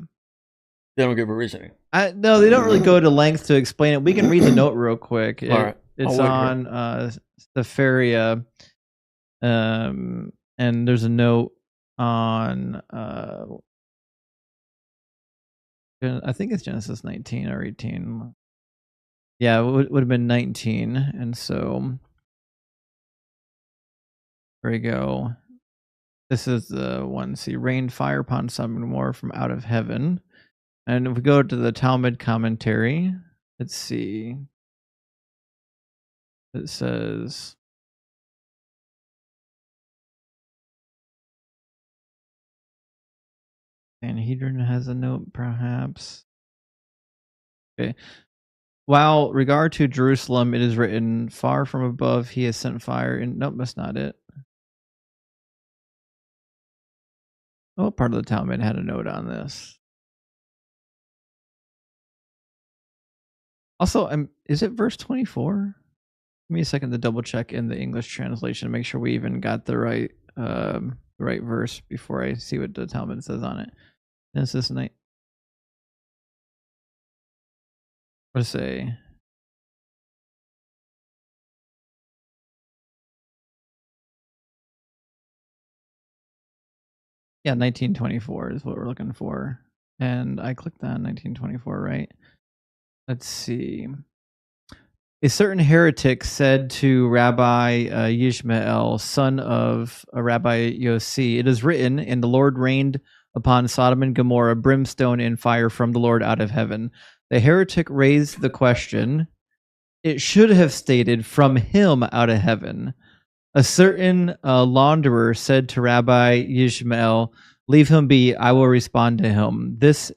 They don't give a reasoning. No, they don't really go to length to explain it. We can read the note real quick. All right. It's on Sefaria, and there's a note on I think it's Genesis 19 or 18. Yeah, it would have been 19, and so there we go. This is the one. See, rained fire upon Sodom and Gomorrah from out of heaven. And if we go to the Talmud commentary, let's see. It says, Sanhedrin has a note, perhaps. Okay. While regard to Jerusalem, it is written, far from above he has sent fire. And nope, that's not it. What part of the Talmud had a note on this? Also, is it verse 24? Give me a second to double check in the English translation, make sure we even got the right verse before I see what the Talmud says on it. Genesis night. What does it say? Yeah, 1924 is what we're looking for. And I clicked on 1924, right? Let's see. A certain heretic said to Rabbi Yishmael, son of Rabbi Yossi, it is written, and the Lord rained upon Sodom and Gomorrah brimstone and fire from the Lord out of heaven. The heretic raised the question, it should have stated, from him out of heaven. A certain launderer said to Rabbi Yishmael, leave him be, I will respond to him. This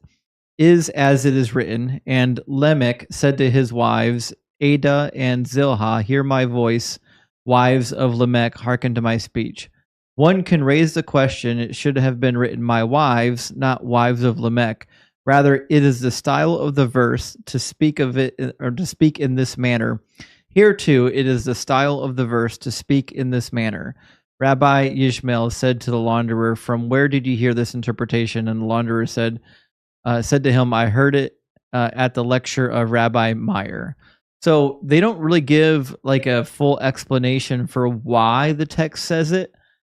is as it is written. And Lamech said to his wives, Ada and Zilha, hear my voice. Wives of Lamech, hearken to my speech. One can raise the question, it should have been written, my wives, not wives of Lamech. Rather, it is the style of the verse to speak of it, or to speak in this manner. Here too, it is the style of the verse to speak in this manner. Rabbi Yishmael said to the launderer, from where did you hear this interpretation? And the launderer said to him, I heard it at the lecture of Rabbi Meyer. So they don't really give like a full explanation for why the text says it,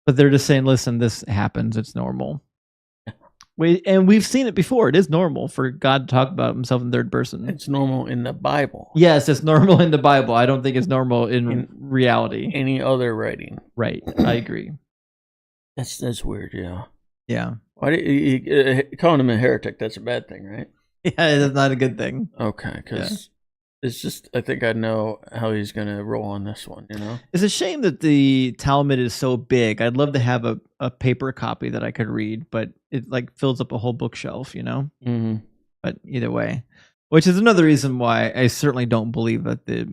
but they're just saying, listen, this happens. It's normal. And we've seen it before. It is normal for God to talk about himself in third person. It's normal in the Bible. Yes, it's normal in the Bible. I don't think it's normal in reality. Any other writing. Right. I agree. That's weird, yeah. Yeah. Why do you calling him a heretic? That's a bad thing, right? Yeah, that's not a good thing. Okay, because it's just, I think I know how he's going to roll on this one, you know? It's a shame that the Talmud is so big. I'd love to have a paper copy that I could read, but it like fills up a whole bookshelf, you know? Mm-hmm. But either way, which is another reason why I certainly don't believe that the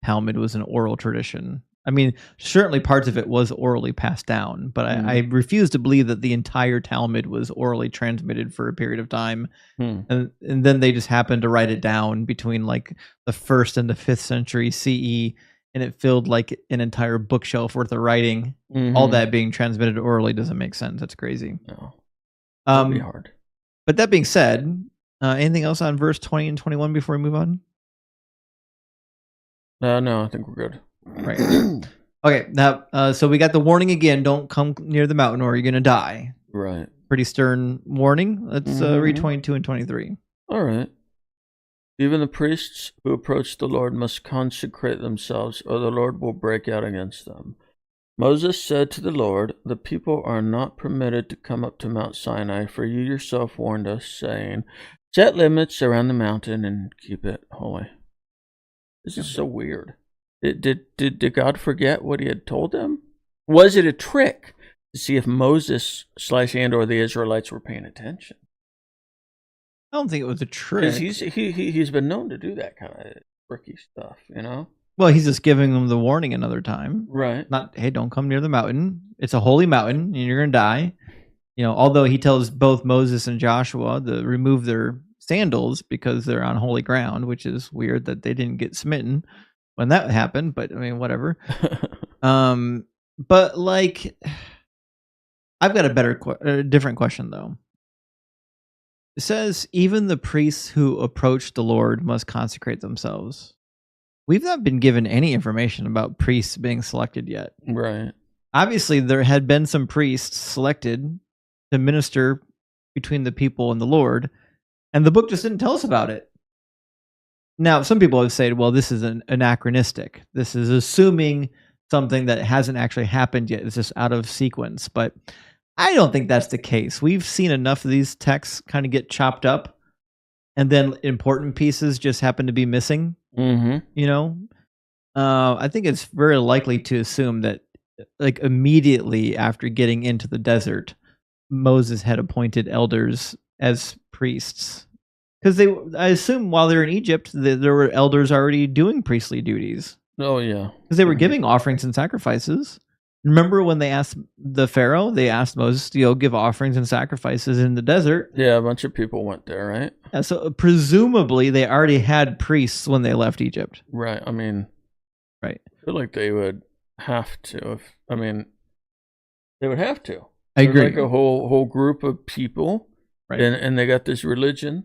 Talmud was an oral tradition. I mean, certainly parts of it was orally passed down, but I refuse to believe that the entire Talmud was orally transmitted for a period of time. And then they just happened to write it down between like the 1st and the 5th century CE, and it filled like an entire bookshelf worth of writing. All that being transmitted orally doesn't make sense. That's crazy. No. That'd be hard. But that being said, anything else on verse 20 and 21 before we move on? No, I think we're good. Right. Okay. Now, so we got the warning again. Don't come near the mountain or you're going to die. Right. Pretty stern warning. Let's read 22 and 23. All right. Even the priests who approach the Lord must consecrate themselves, or the Lord will break out against them. Moses said to the Lord, the people are not permitted to come up to Mount Sinai, for you yourself warned us, saying, set limits around the mountain and keep it holy. This is so weird. Did God forget what he had told them? Was it a trick to see if Moses / or the Israelites were paying attention? I don't think it was a trick. He's been known to do that kind of tricky stuff, you know? Well, he's just giving them the warning another time. Right. Not, hey, don't come near the mountain. It's a holy mountain and you're going to die. You know, although he tells both Moses and Joshua to remove their sandals because they're on holy ground, which is weird that they didn't get smitten when that happened, but I mean, whatever. But like, I've got a different question though. It says, even the priests who approach the Lord must consecrate themselves. We've not been given any information about priests being selected yet. Right. Obviously, there had been some priests selected to minister between the people and the Lord, and the book just didn't tell us about it. Now, some people have said, well, this is anachronistic. This is assuming something that hasn't actually happened yet. It's just out of sequence. But I don't think that's the case. We've seen enough of these texts kind of get chopped up, and then important pieces just happen to be missing. You know? I think it's very likely to assume that like immediately after getting into the desert, Moses had appointed elders as priests? Because I assume while they were in Egypt, there were elders already doing priestly duties. Oh, yeah. Because they were giving offerings and sacrifices. Remember when they asked the Pharaoh, they asked Moses to give offerings and sacrifices in the desert? Yeah, a bunch of people went there, right? Yeah, so presumably they already had priests when they left Egypt. Right. I mean, right. I feel like they would have to. They would have to. I agree. Like a whole group of people, right? And they got this religion.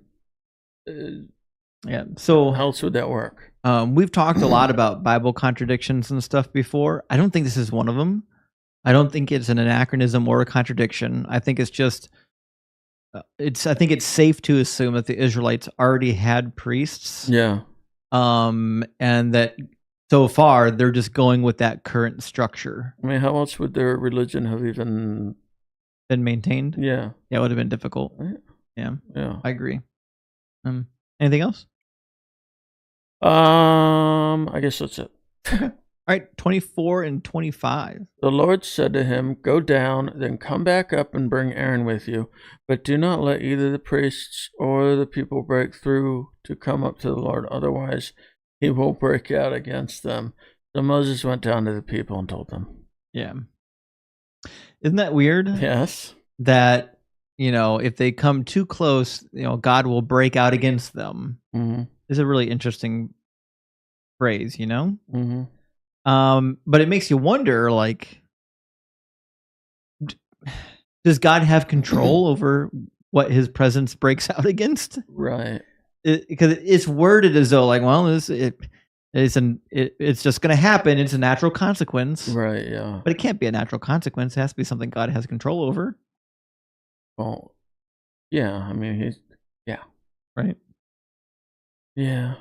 Yeah. So how else would that work? We've talked a lot about Bible contradictions and stuff before. I don't think this is one of them. I don't think it's an anachronism or a contradiction. I think it's just I think it's safe to assume that the Israelites already had priests. Yeah. And that so far they're just going with that current structure. I mean, how else would their religion have even been maintained? Yeah. Yeah, it would have been difficult. Right? Yeah. Yeah. I agree. Anything else? I guess that's it. All right, 24 and 25. The Lord said to him, "Go down, then come back up and bring Aaron with you. But do not let either the priests or the people break through to come up to the Lord. Otherwise, he will break out against them." So Moses went down to the people and told them. Yeah. Isn't that weird? Yes. That, if they come too close, God will break out against them. Mm-hmm. It's a really interesting phrase, Mm-hmm. But it makes you wonder, like, does God have control over what his presence breaks out against? Right. Because it's worded as though, like, well, it's just going to happen. It's a natural consequence. Right, yeah. But it can't be a natural consequence. It has to be something God has control over. Well, yeah, I mean, yeah. Right. Yeah.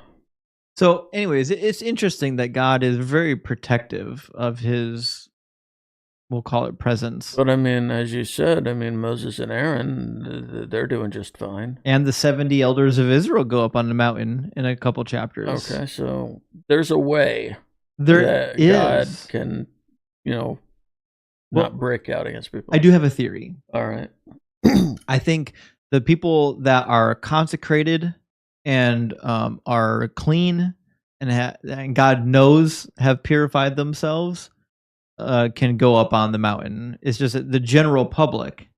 So, anyways, it's interesting that God is very protective of his, we'll call it, presence. But I mean, as you said, Moses and Aaron, they're doing just fine. And the 70 elders of Israel go up on the mountain in a couple chapters. Okay, so there's a way that God can, not break out against people. I do have a theory. All right. I think the people that are consecrated and are clean and God knows have purified themselves can go up on the mountain. It's just that the general public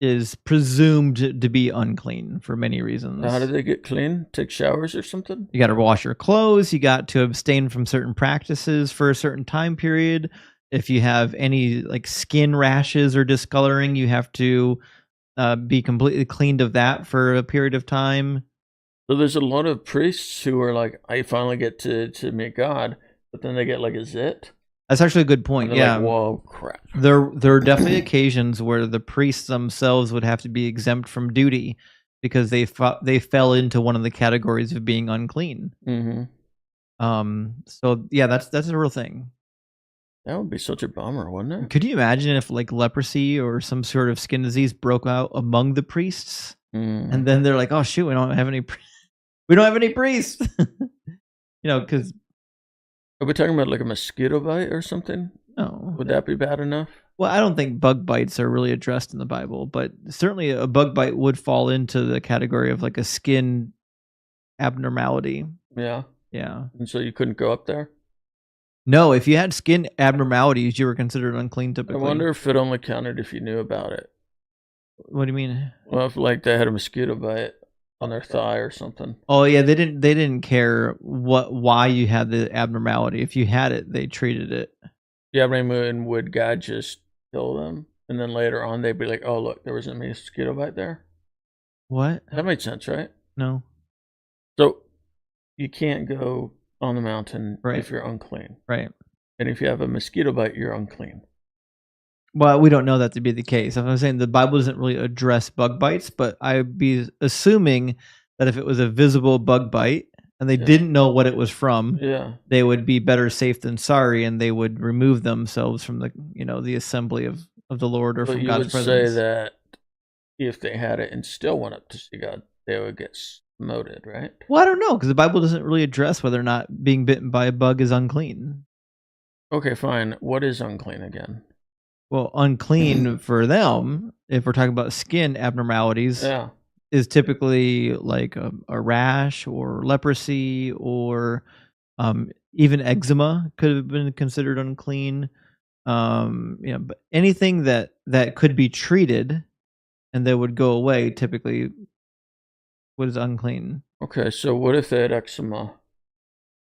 is presumed to be unclean for many reasons. How do they get clean? Take showers or something? You got to wash your clothes. You got to abstain from certain practices for a certain time period. If you have any like skin rashes or discoloring, you have to be completely cleaned of that for a period of time. So there's a lot of priests who are like, I finally get to meet God, but then they get like a zit. That's actually a good point. Yeah. Like, whoa, crap. There are definitely occasions where the priests themselves would have to be exempt from duty because they fell into one of the categories of being unclean. Mm-hmm. So yeah, that's a real thing. That would be such a bummer, wouldn't it? Could you imagine if like leprosy or some sort of skin disease broke out among the priests, and then they're like, "Oh shoot, we don't have any priests," because. Are we talking about like a mosquito bite or something? No. Would that be bad enough? Well, I don't think bug bites are really addressed in the Bible, but certainly a bug bite would fall into the category of like a skin abnormality. Yeah. Yeah. And so you couldn't go up there? No, if you had skin abnormalities, you were considered unclean typically. I wonder if it only counted if you knew about it. What do you mean? Well, if like they had a mosquito bite on their thigh or something. Oh yeah, they didn't care why you had the abnormality. If you had it, they treated it. Yeah, but would God just kill them? And then later on they'd be like, "Oh look, there was a mosquito bite there." What? That makes sense, right? No. So you can't go on the mountain right. if you're unclean. Right. And if you have a mosquito bite, you're unclean. Well, we don't know that to be the case. I'm saying the Bible doesn't really address bug bites, but I'd be assuming that if it was a visible bug bite and they didn't know what it was from, they would be better safe than sorry, and they would remove themselves from the the assembly of the Lord or from God's presence. You would say that if they had it and still went up to see God, they would get smoted, right? Well, I don't know, because the Bible doesn't really address whether or not being bitten by a bug is unclean. Okay, fine. What is unclean again? Well, unclean for them, if we're talking about skin abnormalities, is typically like a rash or leprosy or even eczema could have been considered unclean. But anything that could be treated and that would go away typically was unclean. Okay, so what if they had eczema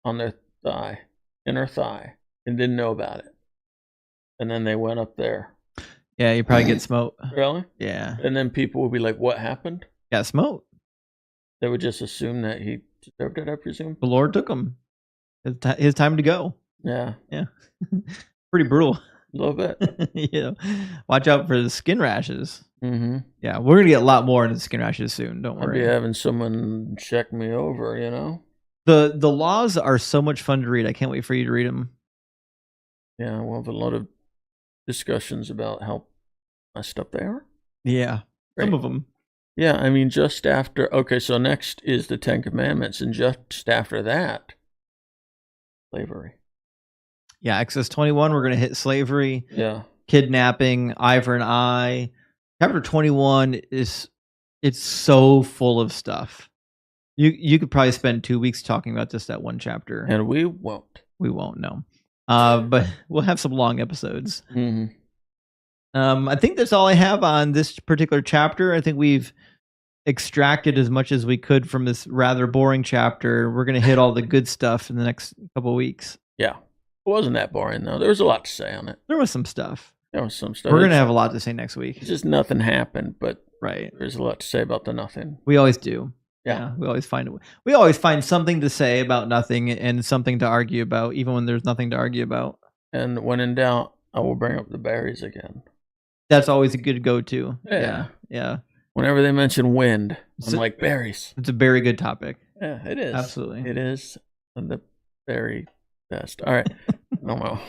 on their thigh, inner thigh, and didn't know about it? And then they went up there. Yeah, you probably get smote. Really? Yeah. And then people would be like, what happened? Got smote. They would just assume that he deserved it, I presume? The Lord took him. His time to go. Yeah. Yeah. Pretty brutal. A little bit. Watch out for the skin rashes. Mm-hmm. Yeah, we're going to get a lot more into skin rashes soon. Don't I'll worry. be having someone check me over, The laws are so much fun to read. I can't wait for you to read them. Yeah, we'll have a lot of discussions about how messed up they are. Yeah, Great. some of them. Yeah, I mean, just after... Okay, so next is the Ten Commandments, and just after that, slavery. Yeah, Exodus 21, we're going to hit slavery. Yeah. Kidnapping, eye for an eye. Chapter 21 it's so full of stuff. You could probably spend 2 weeks talking about just that one chapter. And we won't. We won't, no. But we'll have some long episodes. Mm-hmm. I think that's all I have on this particular chapter. I think we've extracted as much as we could from this rather boring chapter. We're going to hit all the good stuff in the next couple of weeks. Yeah. It wasn't that boring, though. There was a lot to say on it. There was some stuff. There was some stuff. We're going to have a lot to say next week. It's just nothing happened, but right. There's a lot to say about the nothing. We always do. Yeah. We always find something to say about nothing and something to argue about, even when there's nothing to argue about. And when in doubt, I will bring up the berries again. That's always a good go-to. Yeah. Whenever they mention wind, I'm like, berries. It's a very good topic. Yeah, it is. Absolutely. It is the very best. All right. No more. All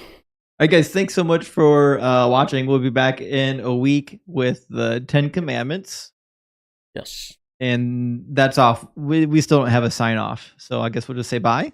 right, guys. Thanks so much for watching. We'll be back in a week with the 10 Commandments. Yes. And that's off. We still don't have a sign off. So I guess we'll just say bye.